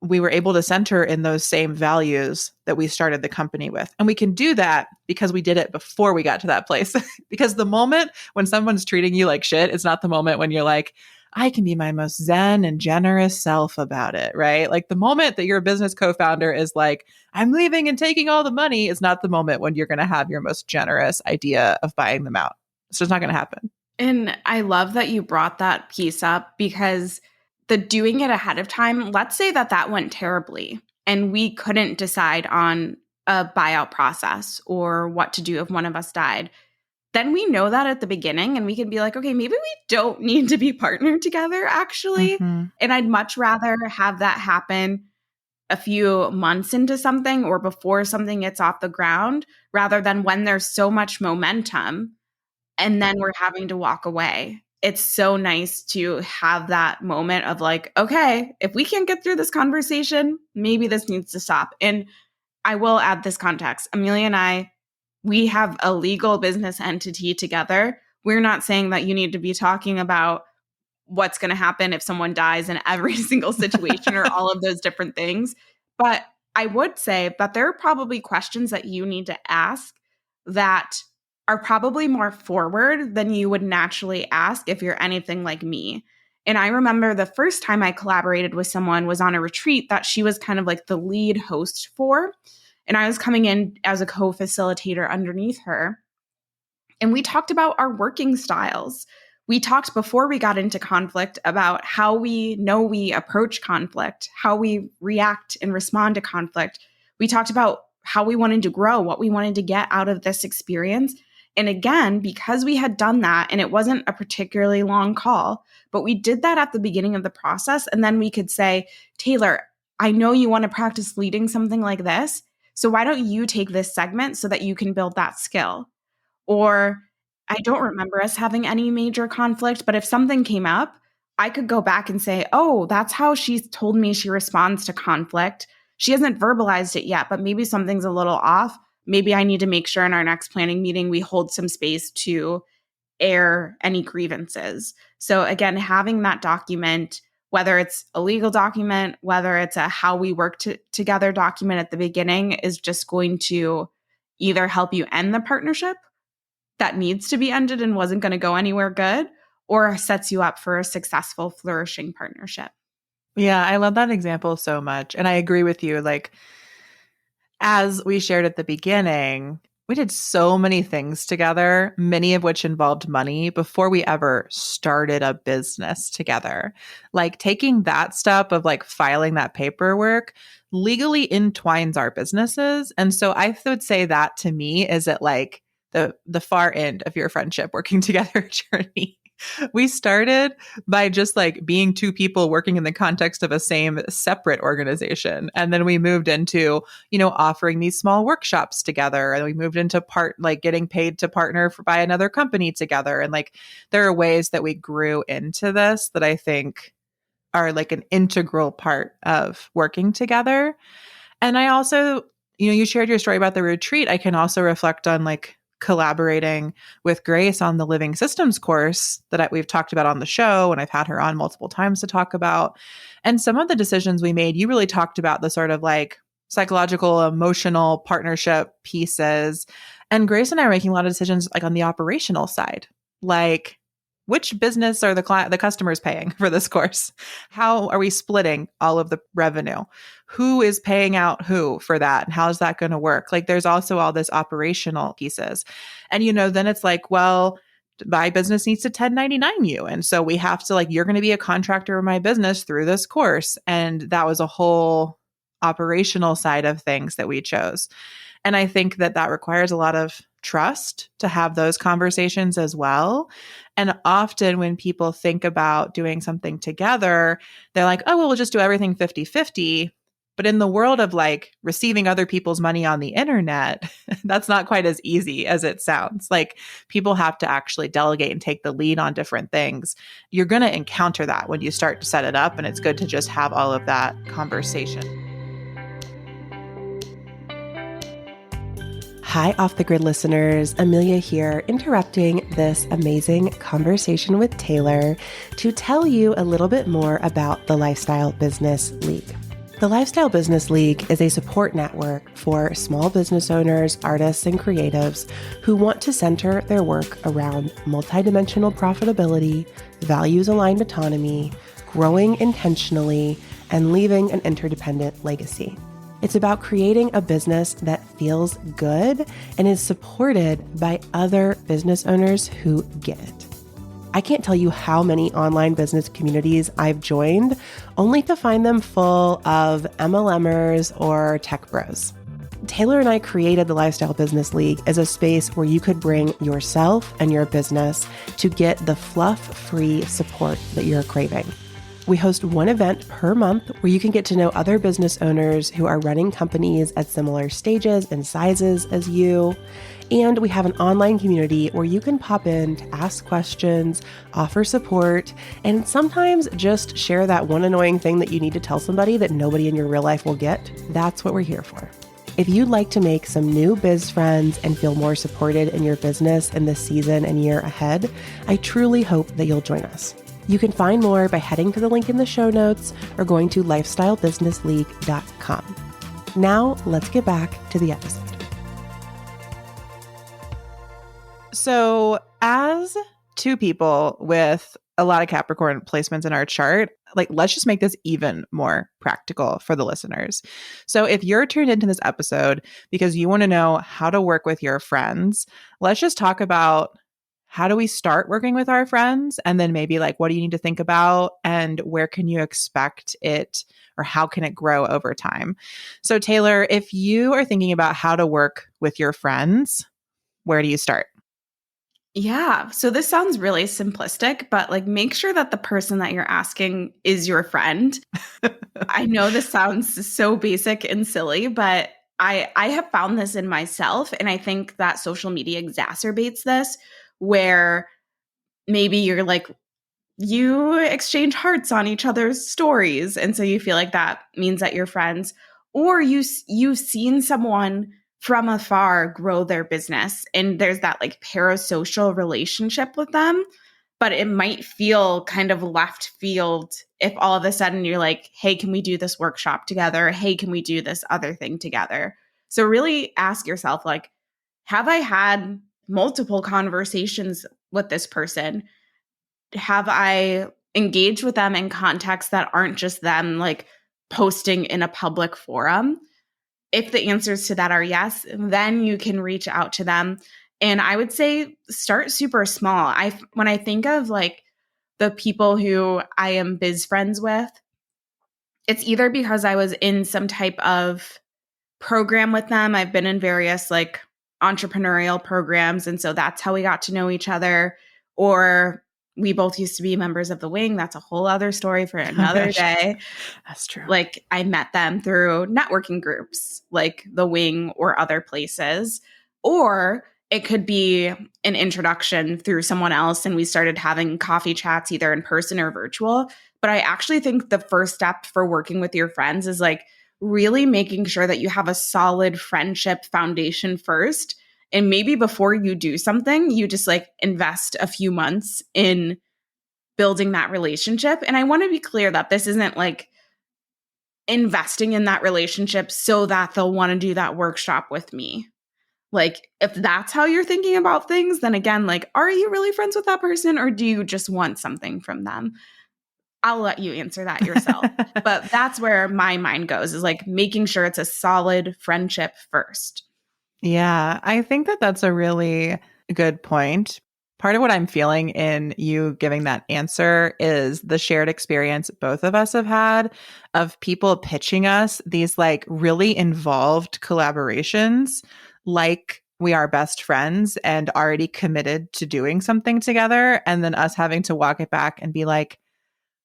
we were able to center in those same values that we started the company with. And we can do that because we did it before we got to that place. Because the moment when someone's treating you like shit, it's not the moment when you're like, I can be my most zen and generous self about it, right? Like, the moment that your business co-founder is like, I'm leaving and taking all the money, is not the moment when you're going to have your most generous idea of buying them out. It's just not going to happen. And I love that you brought that piece up because the doing it ahead of time, let's say that went terribly and we couldn't decide on a buyout process or what to do if one of us died. Then we know that at the beginning and we can be like, okay, maybe we don't need to be partnered together actually. And I'd much rather have that happen a few months into something or before something gets off the ground rather than when there's so much momentum and then we're having to walk away. It's so nice to have that moment of like, okay, if we can't get through this conversation, maybe this needs to stop. And I will add this context. Amelia and I, we have a legal business entity together. We're not saying that you need to be talking about what's going to happen if someone dies in every single situation or all of those different things. But I would say that there are probably questions that you need to ask that are probably more forward than you would naturally ask if you're anything like me. And I remember the first time I collaborated with someone was on a retreat that she was kind of like the lead host for. And I was coming in as a co-facilitator underneath her. And we talked about our working styles. We talked before we got into conflict about how we know we approach conflict, how we react and respond to conflict. We talked about how we wanted to grow, what we wanted to get out of this experience. And again, because we had done that, and it wasn't a particularly long call, but we did that at the beginning of the process. And then we could say, Taylor, I know you want to practice leading something like this. So why don't you take this segment so that you can build that skill? Or I don't remember us having any major conflict, but if something came up, I could go back and say, oh, that's how she's told me she responds to conflict. She hasn't verbalized it yet, but maybe something's a little off. Maybe I need to make sure in our next planning meeting, we hold some space to air any grievances. So again, having that document, whether it's a legal document, whether it's a how we work together document at the beginning, is just going to either help you end the partnership that needs to be ended and wasn't going to go anywhere good, or sets you up for a successful, flourishing partnership. Yeah, I love that example so much. And I agree with you. Like, as we shared at the beginning, we did so many things together, many of which involved money before we ever started a business together. Like taking that step of like filing that paperwork legally entwines our businesses. And so I would say that to me is at like the far end of your friendship working together journey. We started by just like being two people working in the context of a same separate organization. And then we moved into, offering these small workshops together. And we moved into getting paid to partner by another company together. And like, there are ways that we grew into this that I think are like an integral part of working together. And I also, you shared your story about the retreat. I can also reflect on like collaborating with Grace on the Living Systems course that we've talked about on the show, and I've had her on multiple times to talk about. And some of the decisions we made, you really talked about the sort of like psychological, emotional partnership pieces. And Grace and I are making a lot of decisions like on the operational side, like which business are the customers paying for this course? How are we splitting all of the revenue? Who is paying out who for that? And how's that going to work? Like there's also all this operational pieces. And, then it's like, well, my business needs to 1099 you. And so we have to you're going to be a contractor of my business through this course. And that was a whole operational side of things that we chose. And I think that requires a lot of trust to have those conversations as well. And often when people think about doing something together, they're like, oh, well, we'll just do everything 50-50. But in the world of like receiving other people's money on the internet, that's not quite as easy as it sounds. Like people have to actually delegate and take the lead on different things. You're going to encounter that when you start to set it up. And it's good to just have all of that conversation. Hi, Off the Grid listeners. Amelia here, interrupting this amazing conversation with Taylor to tell you a little bit more about the Lifestyle Business League. The Lifestyle Business League is a support network for small business owners, artists, and creatives who want to center their work around multidimensional profitability, values-aligned autonomy, growing intentionally, and leaving an interdependent legacy. It's about creating a business that feels good and is supported by other business owners who get it. I can't tell you how many online business communities I've joined, only to find them full of MLMers or tech bros. Taylor and I created the Lifestyle Business League as a space where you could bring yourself and your business to get the fluff-free support that you're craving. We host one event per month where you can get to know other business owners who are running companies at similar stages and sizes as you. And we have an online community where you can pop in to ask questions, offer support, and sometimes just share that one annoying thing that you need to tell somebody that nobody in your real life will get. That's what we're here for. If you'd like to make some new biz friends and feel more supported in your business in this season and year ahead, I truly hope that you'll join us. You can find more by heading to the link in the show notes or going to lifestylebusinessleague.com. Now, let's get back to the episode. So, as two people with a lot of Capricorn placements in our chart, let's just make this even more practical for the listeners. So if you're tuned into this episode because you want to know how to work with your friends, let's just talk about how do we start working with our friends? And then maybe what do you need to think about and where can you expect it or how can it grow over time? So Taylor, if you are thinking about how to work with your friends, where do you start? Yeah. So this sounds really simplistic, but like make sure that the person that you're asking is your friend. I know this sounds so basic and silly, but I have found this in myself. And I think that social media exacerbates this, where maybe you're like, you exchange hearts on each other's stories. And so you feel like that means that you're friends. Or you've seen someone from afar grow their business, and there's that like parasocial relationship with them. But it might feel kind of left field if all of a sudden you're like, hey, can we do this workshop together? Hey, can we do this other thing together? So really ask yourself, like, have I had multiple conversations with this person? Have I engaged with them in contexts that aren't just them like posting in a public forum? If the answers to that are yes, then you can reach out to them. And I would say start super small. When I think of like the people who I am biz friends with, it's either because I was in some type of program with them. I've been in various like entrepreneurial programs. And so that's how we got to know each other. Or we both used to be members of the wing. That's a whole other story for another day. That's true. Like I met them through networking groups like the wing or other places. Or it could be an introduction through someone else and we started having coffee chats either in person or virtual. But I actually think the first step for working with your friends is like really making sure that you have a solid friendship foundation first. And maybe before you do something, you just like invest a few months in building that relationship. And I want to be clear that this isn't like investing in that relationship so that they'll want to do that workshop with me. Like, if that's how you're thinking about things, then again, like, are you really friends with that person or do you just want something from them? I'll let you answer that yourself. But that's where my mind goes, is like making sure it's a solid friendship first. Yeah, I think that that's a really good point. Part of what I'm feeling in you giving that answer is the shared experience both of us have had of people pitching us these like really involved collaborations, like we are best friends and already committed to doing something together. And then us having to walk it back and be like,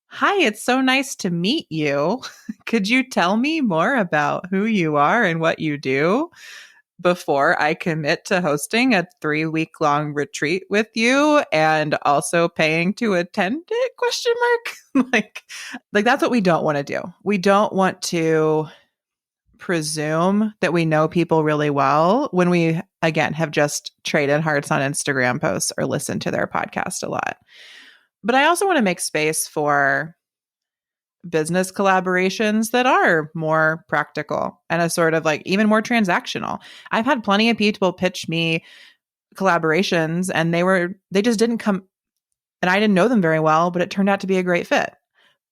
hi, it's so nice to meet you. Could you tell me more about who you are and what you do before I commit to hosting a 3-week-long retreat with you and also paying to attend it? Question mark. like that's what we don't want to do. We don't want to presume that we know people really well when we, again, have just traded hearts on Instagram posts or listened to their podcast a lot. But I also want to make space for business collaborations that are more practical and a sort of like even more transactional. I've had plenty of people pitch me collaborations and they just didn't come, and I didn't know them very well, but it turned out to be a great fit.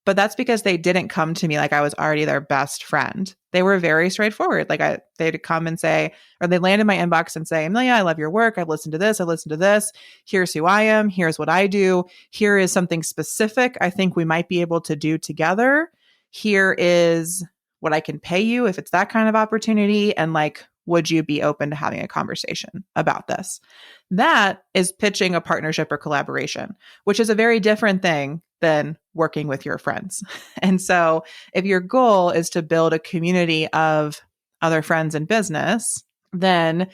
But that's because they didn't come to me like I was already their best friend. They were very straightforward. Like they'd come and say, or they'd land in my inbox and say, Amelia, I love your work. I've listened to this. I've listened to this. Here's who I am. Here's what I do. Here is something specific I think we might be able to do together. Here is what I can pay you if it's that kind of opportunity. And like, would you be open to having a conversation about this? That is pitching a partnership or collaboration, which is a very different thing than working with your friends. And so if your goal is to build a community of other friends in business, then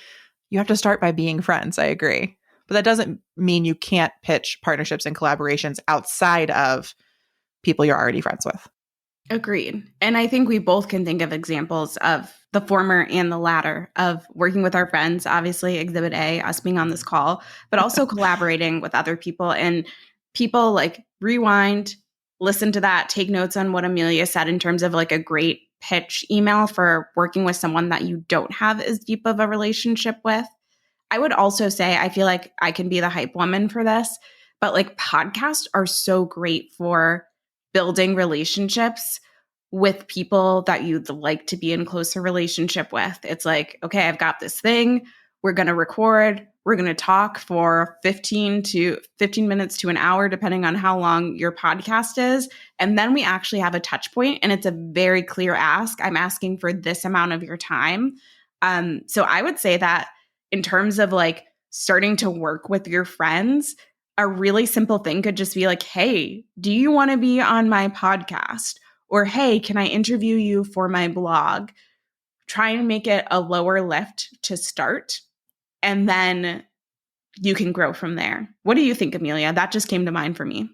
you have to start by being friends. I agree. But that doesn't mean you can't pitch partnerships and collaborations outside of people you're already friends with. Agreed. And I think we both can think of examples of the former and the latter, of working with our friends, obviously Exhibit A, us being on this call, but also collaborating with other people. And people like rewind, listen to that, take notes on what Amelia said in terms of like a great pitch email for working with someone that you don't have as deep of a relationship with. I would also say, I feel like I can be the hype woman for this, but like podcasts are so great for building relationships with people that you'd like to be in closer relationship with. It's like, okay, I've got this thing. We're going to record. We're going to talk for 15 minutes to an hour, depending on how long your podcast is. And then we actually have a touch point, and it's a very clear ask. I'm asking for this amount of your time. So I would say that in terms of like starting to work with your friends, a really simple thing could just be like, hey, do you want to be on my podcast? Or, hey, can I interview you for my blog? Try and make it a lower lift to start, and then you can grow from there. What do you think, Amelia? That just came to mind for me.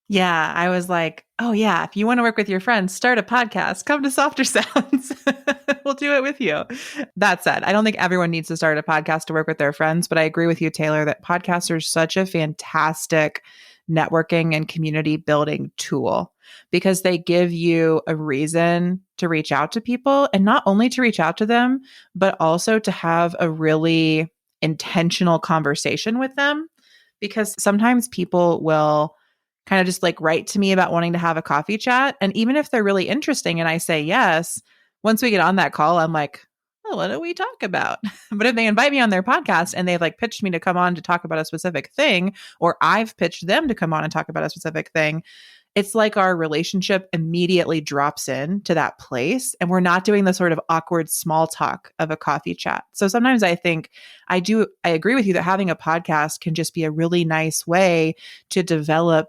Yeah, I was like, oh yeah, if you want to work with your friends, start a podcast, come to Softer Sounds. We'll do it with you. That said, I don't think everyone needs to start a podcast to work with their friends, but I agree with you, Taylor, that podcasts are such a fantastic networking and community building tool because they give you a reason to reach out to people, and not only to reach out to them, but also to have a really intentional conversation with them. Because sometimes people will kind of just like write to me about wanting to have a coffee chat. And even if they're really interesting and I say yes, once we get on that call, I'm like, oh, what do we talk about? But if they invite me on their podcast and they've like pitched me to come on to talk about a specific thing, or I've pitched them to come on and talk about a specific thing, it's like our relationship immediately drops in to that place. And we're not doing the sort of awkward small talk of a coffee chat. So sometimes I think I agree with you that having a podcast can just be a really nice way to develop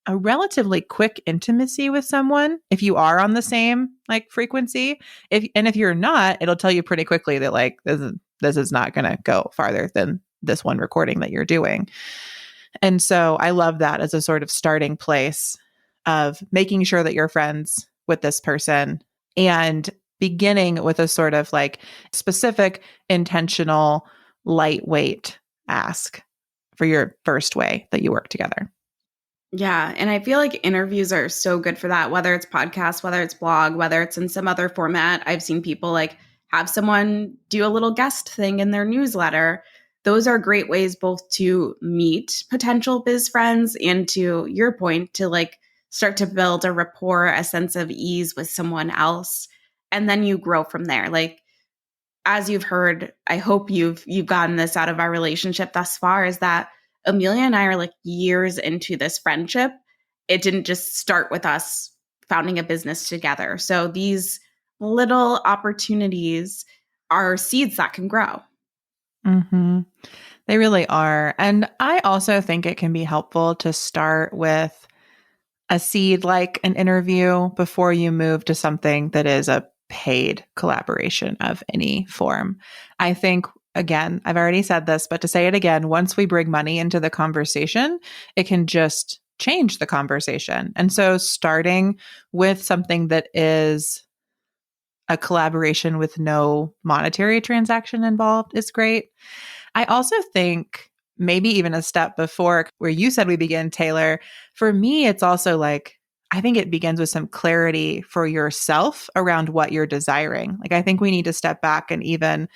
a relatively quick intimacy with someone if you are on the same like frequency. If you're not, it'll tell you pretty quickly that like this is not going to go farther than this one recording that you're doing. And so I love that as a sort of starting place of making sure that you're friends with this person and beginning with a sort of like specific, intentional, lightweight ask for your first way that you work together. Yeah. And I feel like interviews are so good for that, whether it's podcast, whether it's blog, whether it's in some other format. I've seen people like have someone do a little guest thing in their newsletter. Those are great ways both to meet potential biz friends and, to your point, to like start to build a rapport, a sense of ease with someone else. And then you grow from there. Like, as you've heard, I hope you've gotten this out of our relationship thus far, is that Amelia and I are like years into this friendship. It didn't just start with us founding a business together. So these little opportunities are seeds that can grow. Mm-hmm. They really are. And I also think it can be helpful to start with a seed like an interview before you move to something that is a paid collaboration of any form. I think, again, I've already said this, but to say it again, once we bring money into the conversation, it can just change the conversation. And so starting with something that is a collaboration with no monetary transaction involved is great. I also think maybe even a step before where you said we begin, Taylor, for me, it's also like, I think it begins with some clarity for yourself around what you're desiring. Like, I think we need to step back and even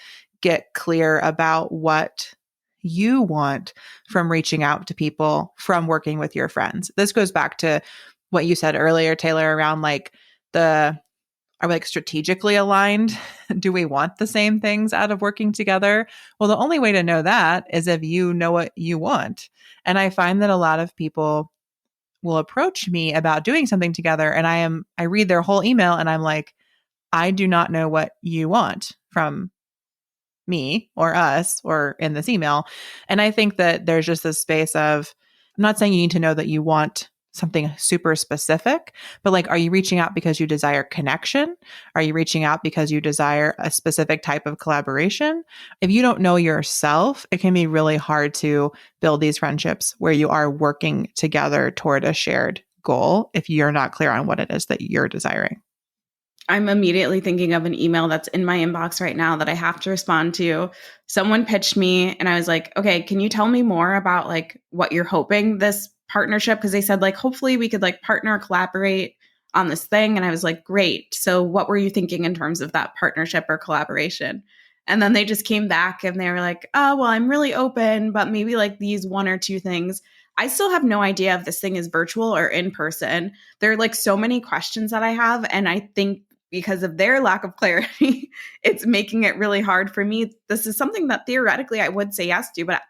get clear about what you want from reaching out to people, from working with your friends. This goes back to what you said earlier, Taylor, around like are we like strategically aligned? Do we want the same things out of working together? Well, the only way to know that is if you know what you want. And I find that a lot of people will approach me about doing something together, and I read their whole email and I'm like, I do not know what you want from me or us or in this email. And I think that there's just this space of, I'm not saying you need to know that you want something super specific, but like, are you reaching out because you desire connection? Are you reaching out because you desire a specific type of collaboration? If you don't know yourself, it can be really hard to build these friendships where you are working together toward a shared goal if you're not clear on what it is that you're desiring. I'm immediately thinking of an email that's in my inbox right now that I have to respond to. Someone pitched me and I was like, okay, can you tell me more about like what you're hoping this partnership? Because they said like, hopefully we could like partner or collaborate on this thing. And I was like, great. So what were you thinking in terms of that partnership or collaboration? And then they just came back and they were like, oh, well, I'm really open, but maybe like these one or two things. I still have no idea if this thing is virtual or in person. There are like so many questions that I have. And I think because of their lack of clarity, it's making it really hard for me. This is something that theoretically I would say yes to, but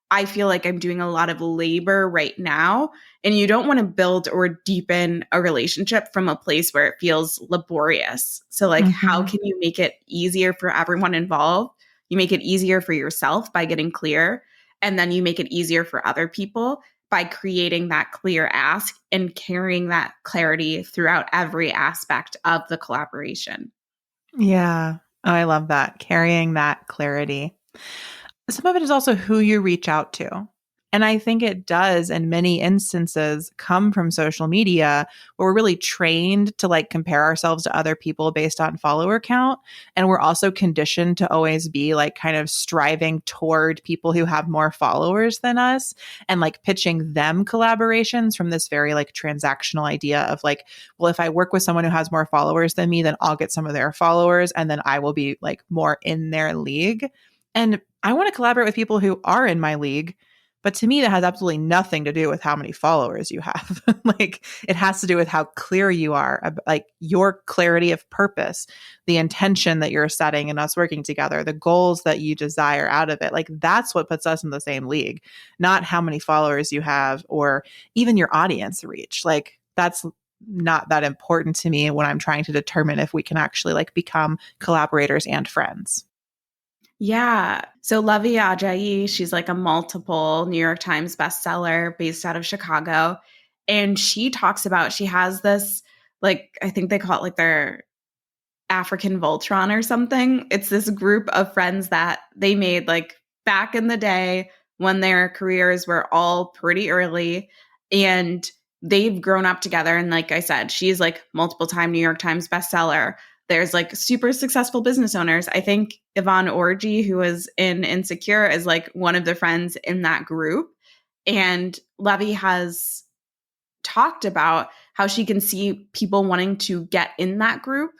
I feel like I'm doing a lot of labor right now. And you don't want to build or deepen a relationship from a place where it feels laborious. So like, how can you make it easier for everyone involved You make it easier for yourself by getting clear, and then you make it easier for other people by creating that clear ask and carrying that clarity throughout every aspect of the collaboration. Yeah. Oh, I love that. Carrying that clarity. Some of it is also who you reach out to. And I think it does, in many instances, come from social media where we're really trained to like compare ourselves to other people based on follower count. And we're also conditioned to always be like kind of striving toward people who have more followers than us and like pitching them collaborations from this very like transactional idea of like, well, if I work with someone who has more followers than me, then I'll get some of their followers and then I will be like more in their league. And I want to collaborate with people who are in my league. But to me, that has absolutely nothing to do with how many followers you have. Like it has to do with how clear you are, like your clarity of purpose, the intention that you're setting and us working together, the goals that you desire out of it. Like that's what puts us in the same league, not how many followers you have or even your audience reach. Like that's not that important to me when I'm trying to determine if we can actually like become collaborators and friends. Yeah. So Luvvie Ajayi, she's like a multiple New York Times bestseller based out of Chicago. And she talks about, she has this, like, I think they call it like their African Voltron or something. It's this group of friends that they made like back in the day when their careers were all pretty early. And they've grown up together. And like I said, she's like multiple time New York Times bestseller. There's like super successful business owners. I think Yvonne Orji, who was in Insecure, is like one of the friends in that group. And Luvvie has talked about how she can see people wanting to get in that group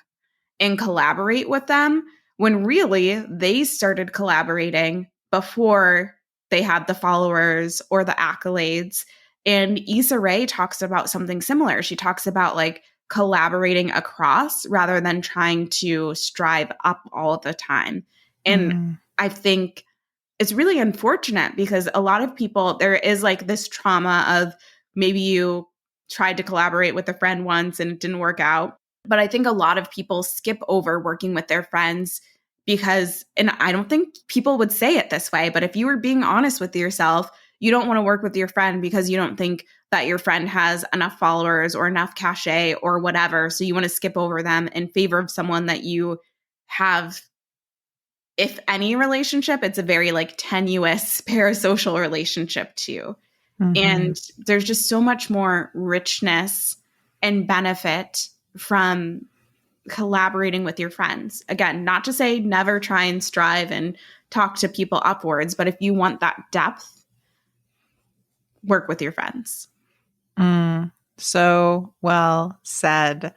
and collaborate with them when really they started collaborating before they had the followers or the accolades. And Issa Rae talks about something similar. She talks about like collaborating across rather than trying to strive up all the time. And I think it's really unfortunate because a lot of people, there is like this trauma of maybe you tried to collaborate with a friend once and it didn't work out. But I think a lot of people skip over working with their friends because, and I don't think people would say it this way, but if you were being honest with yourself, you don't want to work with your friend because you don't think that your friend has enough followers or enough cachet or whatever. So you want to skip over them in favor of someone that you have, if any relationship, it's a very like tenuous parasocial relationship too. And there's just so much more richness and benefit from collaborating with your friends. Again, not to say never try and strive and talk to people upwards, but if you want that depth, work with your friends. So well said.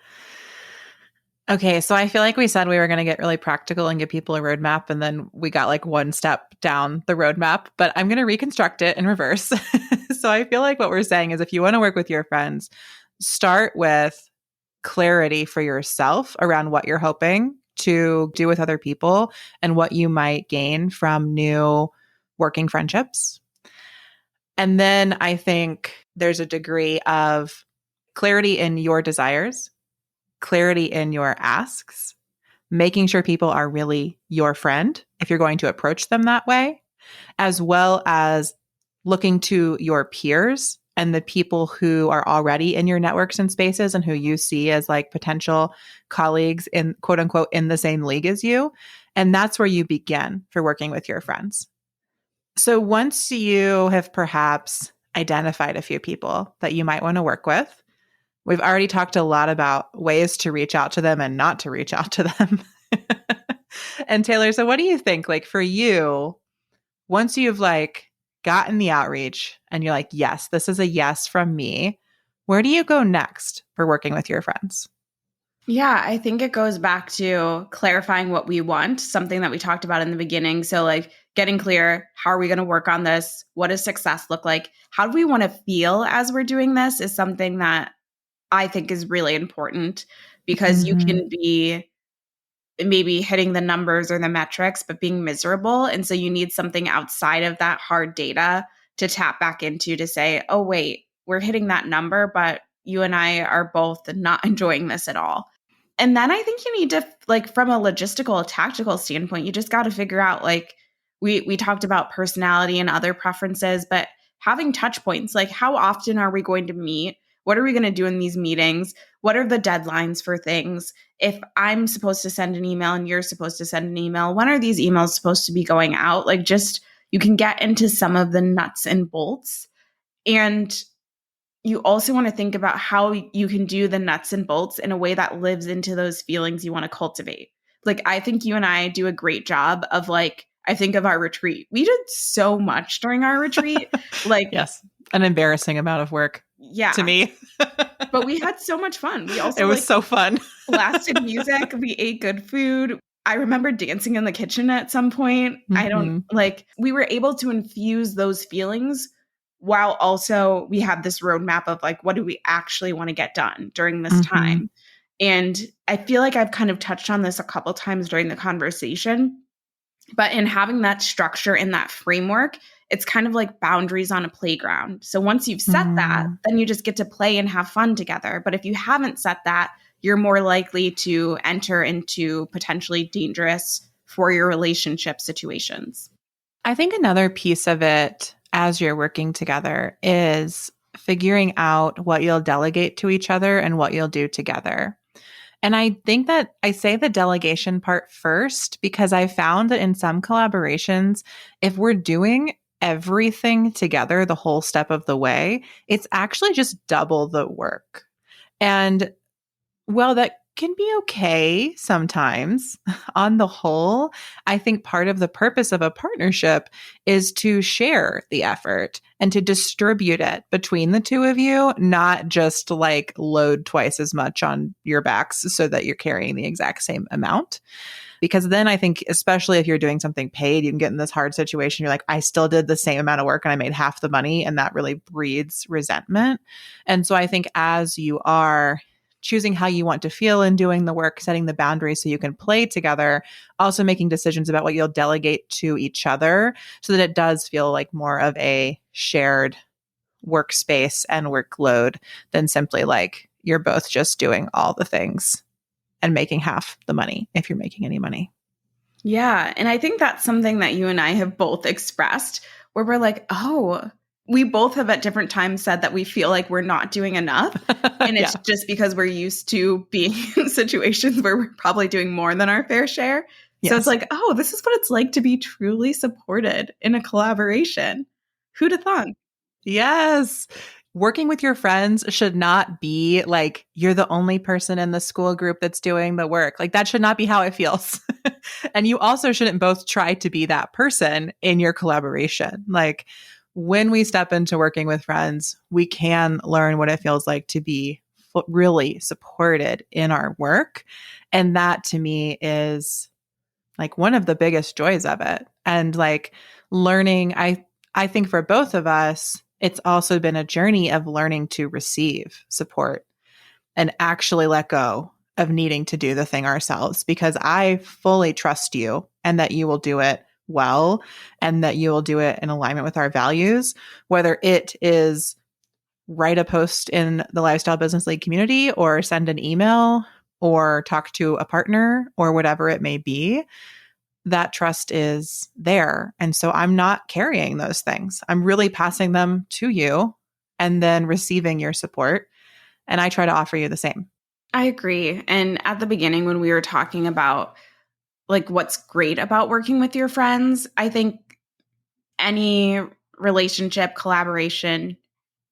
Okay, so I feel like we said we were going to get really practical and give people a roadmap, and then we got like one step down the roadmap, but I'm going to reconstruct it in reverse. So I feel like what we're saying is if you want to work with your friends, start with clarity for yourself around what you're hoping to do with other people and what you might gain from new working friendships. And then I think there's a degree of clarity in your desires, clarity in your asks, making sure people are really your friend if you're going to approach them that way, as well as looking to your peers and the people who are already in your networks and spaces and who you see as like potential colleagues in quote unquote in the same league as you. And that's where you begin for working with your friends. So once you have perhaps identified a few people that you might want to work with, we've already talked a lot about ways to reach out to them and not to reach out to them. And Taylor, so what do you think? Like for you, once you've like gotten the outreach and you're like, yes, this is a yes from me, where do you go next for working with your friends? Yeah, I think it goes back to clarifying what we want, something that we talked about in the beginning. So like getting clear, how are we going to work on this? What does success look like? How do we want to feel as we're doing this is something that I think is really important because you can be maybe hitting the numbers or the metrics, but being miserable. And so you need something outside of that hard data to tap back into to say, oh, wait, we're hitting that number, but you and I are both not enjoying this at all. And then I think you need to, like, from a logistical, tactical standpoint, you just got to figure out, like, we talked about personality and other preferences, but having touch points, like, how often are we going to meet? What are we going to do in these meetings? What are the deadlines for things? If I'm supposed to send an email and you're supposed to send an email, when are these emails supposed to be going out? Like, just, you can get into some of the nuts and bolts. And you also want to think about how you can do the nuts and bolts in a way that lives into those feelings you want to cultivate. Like, I think you and I do a great job of, like, I think of our retreat. We did so much during our retreat. Like, yes, an embarrassing amount of work. Yeah. To me. But we had so much fun. We also, it was so fun. blasted music. We ate good food. I remember dancing in the kitchen at some point. We were able to infuse those feelings while also we have this roadmap of, like, what do we actually want to get done during this time? And I feel like I've kind of touched on this a couple times during the conversation, but in having that structure and that framework, it's kind of like boundaries on a playground. So once you've set that, then you just get to play and have fun together. But if you haven't set that, you're more likely to enter into potentially dangerous for your relationship situations. I think another piece of it as you're working together is figuring out what you'll delegate to each other and what you'll do together. And I think that I say the delegation part first because I found that in some collaborations, if we're doing everything together the whole step of the way, it's actually just double the work. And well, that can be okay sometimes. On the whole, I think part of the purpose of a partnership is to share the effort and to distribute it between the two of you, not just like load twice as much on your backs so that you're carrying the exact same amount. Because then I think, especially if you're doing something paid, you can get in this hard situation. You're like, I still did the same amount of work and I made half the money. And that really breeds resentment. And so I think as you are choosing how you want to feel in doing the work, setting the boundaries so you can play together, also making decisions about what you'll delegate to each other so that it does feel like more of a shared workspace and workload than simply like you're both just doing all the things and making half the money if you're making any money. Yeah. And I think that's something that you and I have both expressed where we're like, oh, we both have at different times said that we feel like we're not doing enough. And it's just because we're used to being in situations where we're probably doing more than our fair share. So it's like, oh, this is what it's like to be truly supported in a collaboration. Who'd have thought? Yes. Working with your friends should not be like you're the only person in the school group that's doing the work. Like that should not be how it feels. And you also shouldn't both try to be that person in your collaboration. Like when we step into working with friends, we can learn what it feels like to be really supported in our work. And that to me is like one of the biggest joys of it. And like learning, I think for both of us, it's also been a journey of learning to receive support and actually let go of needing to do the thing ourselves, because I fully trust you and that you will do it well and that you will do it in alignment with our values, whether it is write a post in the Lifestyle Business League community or send an email or talk to a partner or whatever it may be. That trust is there. And so I'm not carrying those things. I'm really passing them to you and then receiving your support. And I try to offer you the same. I agree. And at the beginning, when we were talking about like what's great about working with your friends, I think any relationship, collaboration,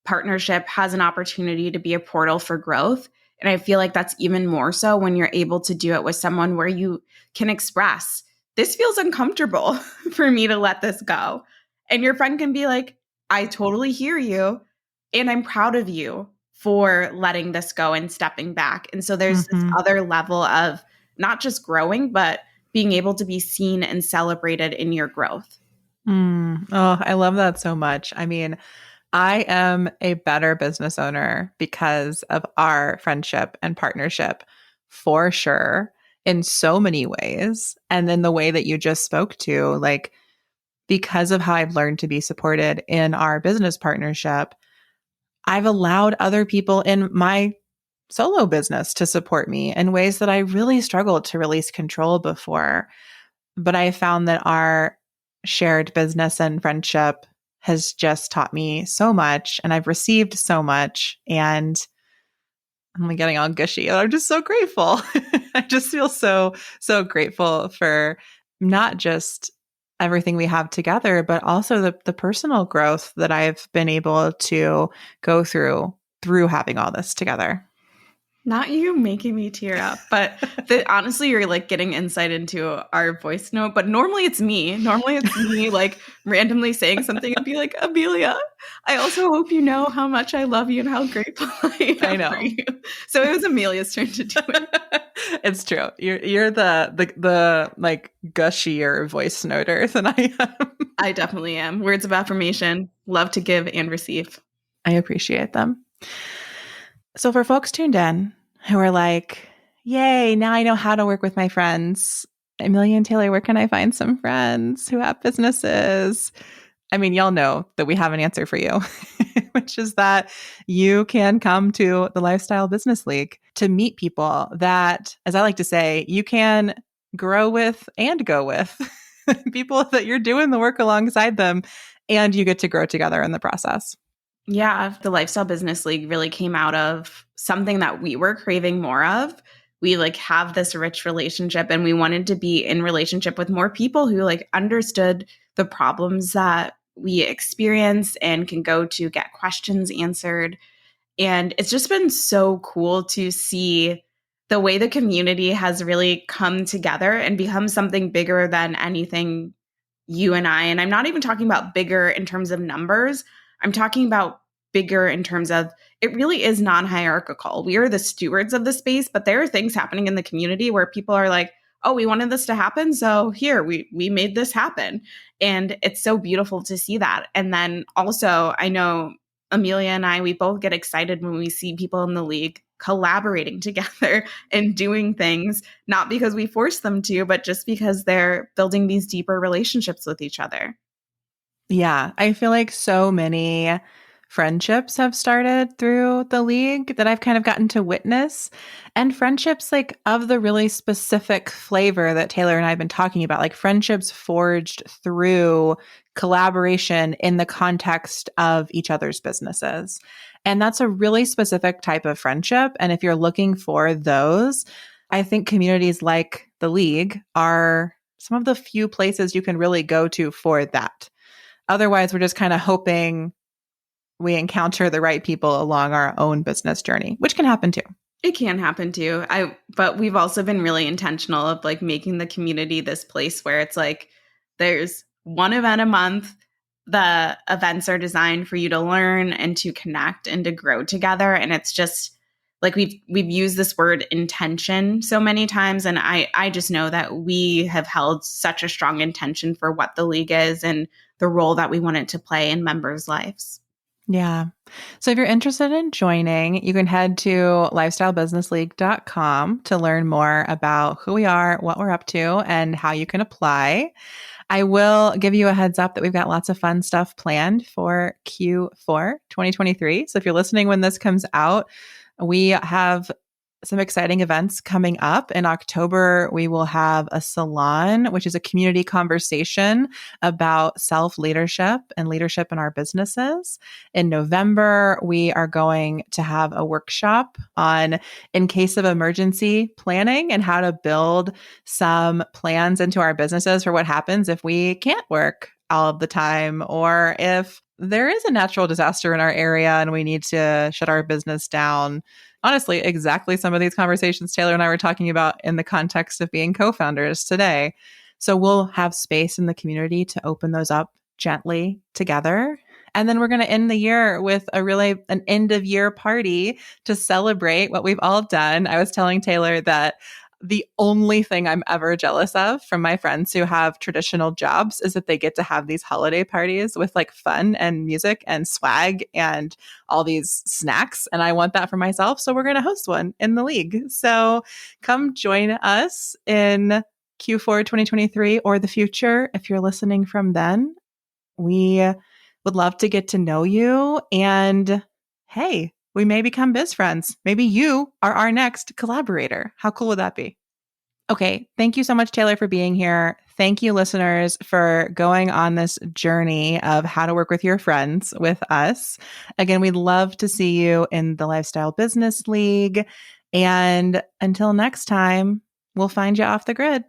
partnership has an opportunity to be a portal for growth. And I feel like that's even more so when you're able to do it with someone where you can express, this feels uncomfortable for me to let this go. And your friend can be like, I totally hear you. And I'm proud of you for letting this go and stepping back. And so there's this other level of not just growing, but being able to be seen and celebrated in your growth. Oh, I love that so much. I mean, I am a better business owner because of our friendship and partnership, for sure, in so many ways. And then the way that you just spoke to, like, because of how I've learned to be supported in our business partnership, I've allowed other people in my solo business to support me in ways that I really struggled to release control before. But I found that our shared business and friendship has just taught me so much, and I've received so much, and I'm getting all gushy, and I'm just so grateful. I just feel so grateful for not just everything we have together, but also the personal growth that I've been able to go through having all this together. Not you making me tear up, but honestly, you're like getting insight into our voice note. But normally it's me. Normally it's me like randomly saying something and be like, Amelia, I also hope you know how much I love you and how grateful I am for you. So it was Amelia's turn to do it. It's true. You're the like gushier voice noter than I am. I definitely am. Words of affirmation, love to give and receive. I appreciate them. So for folks tuned in who are like, yay, now I know how to work with my friends. Amelia and Taylor, where can I find some friends who have businesses? I mean, y'all know that we have an answer for you, which is that you can come to the Lifestyle Business League to meet people that, as I like to say, you can grow with and go with. People that you're doing the work alongside them, and you get to grow together in the process. Yeah, the Lifestyle Business League really came out of something that we were craving more of. We like have this rich relationship, and we wanted to be in relationship with more people who like understood the problems that we experience and can go to get questions answered. And it's just been so cool to see the way the community has really come together and become something bigger than anything you and and I'm not even talking about bigger in terms of numbers. I'm talking about bigger in terms of it really is non-hierarchical. We are the stewards of the space, but there are things happening in the community where people are like, oh, we wanted this to happen. So here, we made this happen. And it's so beautiful to see that. And then also, I know Amelia and we both get excited when we see people in the league collaborating together and doing things, not because we force them to, but just because they're building these deeper relationships with each other. Yeah, I feel like so many friendships have started through the league that I've kind of gotten to witness, and friendships like of the really specific flavor that Taylor and I have been talking about, like friendships forged through collaboration in the context of each other's businesses. And that's a really specific type of friendship. And if you're looking for those, I think communities like the league are some of the few places you can really go to for that. Otherwise, we're just kind of hoping we encounter the right people along our own business journey, which can happen too. It can happen too. But we've also been really intentional of like making the community this place where it's like there's one event a month. The events are designed for you to learn and to connect and to grow together. And it's just like we've used this word intention so many times. And I just know that we have held such a strong intention for what the league is and the role that we want it to play in members' lives. Yeah. So if you're interested in joining, you can head to lifestylebusinessleague.com to learn more about who we are, what we're up to, and how you can apply. I will give you a heads up that we've got lots of fun stuff planned for Q4 2023. So if you're listening when this comes out, we have some exciting events coming up. In October, we will have a salon, which is a community conversation about self-leadership and leadership in our businesses. In November, we are going to have a workshop on in case of emergency planning and how to build some plans into our businesses for what happens if we can't work all of the time, or if there is a natural disaster in our area and we need to shut our business down. Honestly, exactly some of these conversations Taylor and I were talking about in the context of being co-founders today. So we'll have space in the community to open those up gently together. And then we're going to end the year with an end of year party to celebrate what we've all done. I was telling Taylor that the only thing I'm ever jealous of from my friends who have traditional jobs is that they get to have these holiday parties with like fun and music and swag and all these snacks. And I want that for myself. So we're going to host one in the league. So come join us in Q4 2023 or the future. If you're listening from then, we would love to get to know you. And hey, we may become biz friends. Maybe you are our next collaborator. How cool would that be? Okay, thank you so much, Taylor, for being here. Thank you, listeners, for going on this journey of how to work with your friends with us. Again, we'd love to see you in the Lifestyle Business League. And until next time, we'll find you off the grid.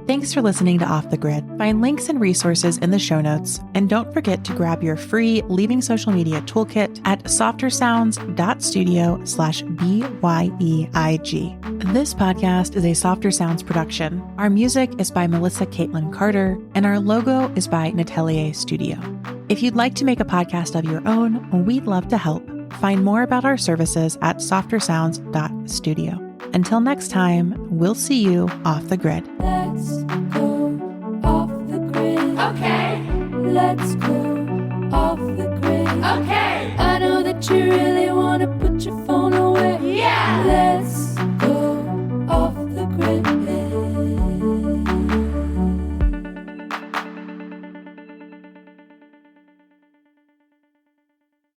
Thanks for listening to Off the Grid. Find links and resources in the show notes. And don't forget to grab your free Leaving Social Media toolkit at softersounds.studio/BYEIG. This podcast is a Softer Sounds production. Our music is by Melissa Caitlin Carter, and our logo is by Natelier Studio. If you'd like to make a podcast of your own, we'd love to help. Find more about our services at softersounds.studio. Until next time, we'll see you off the grid. Let's go off the grid. Okay. Let's go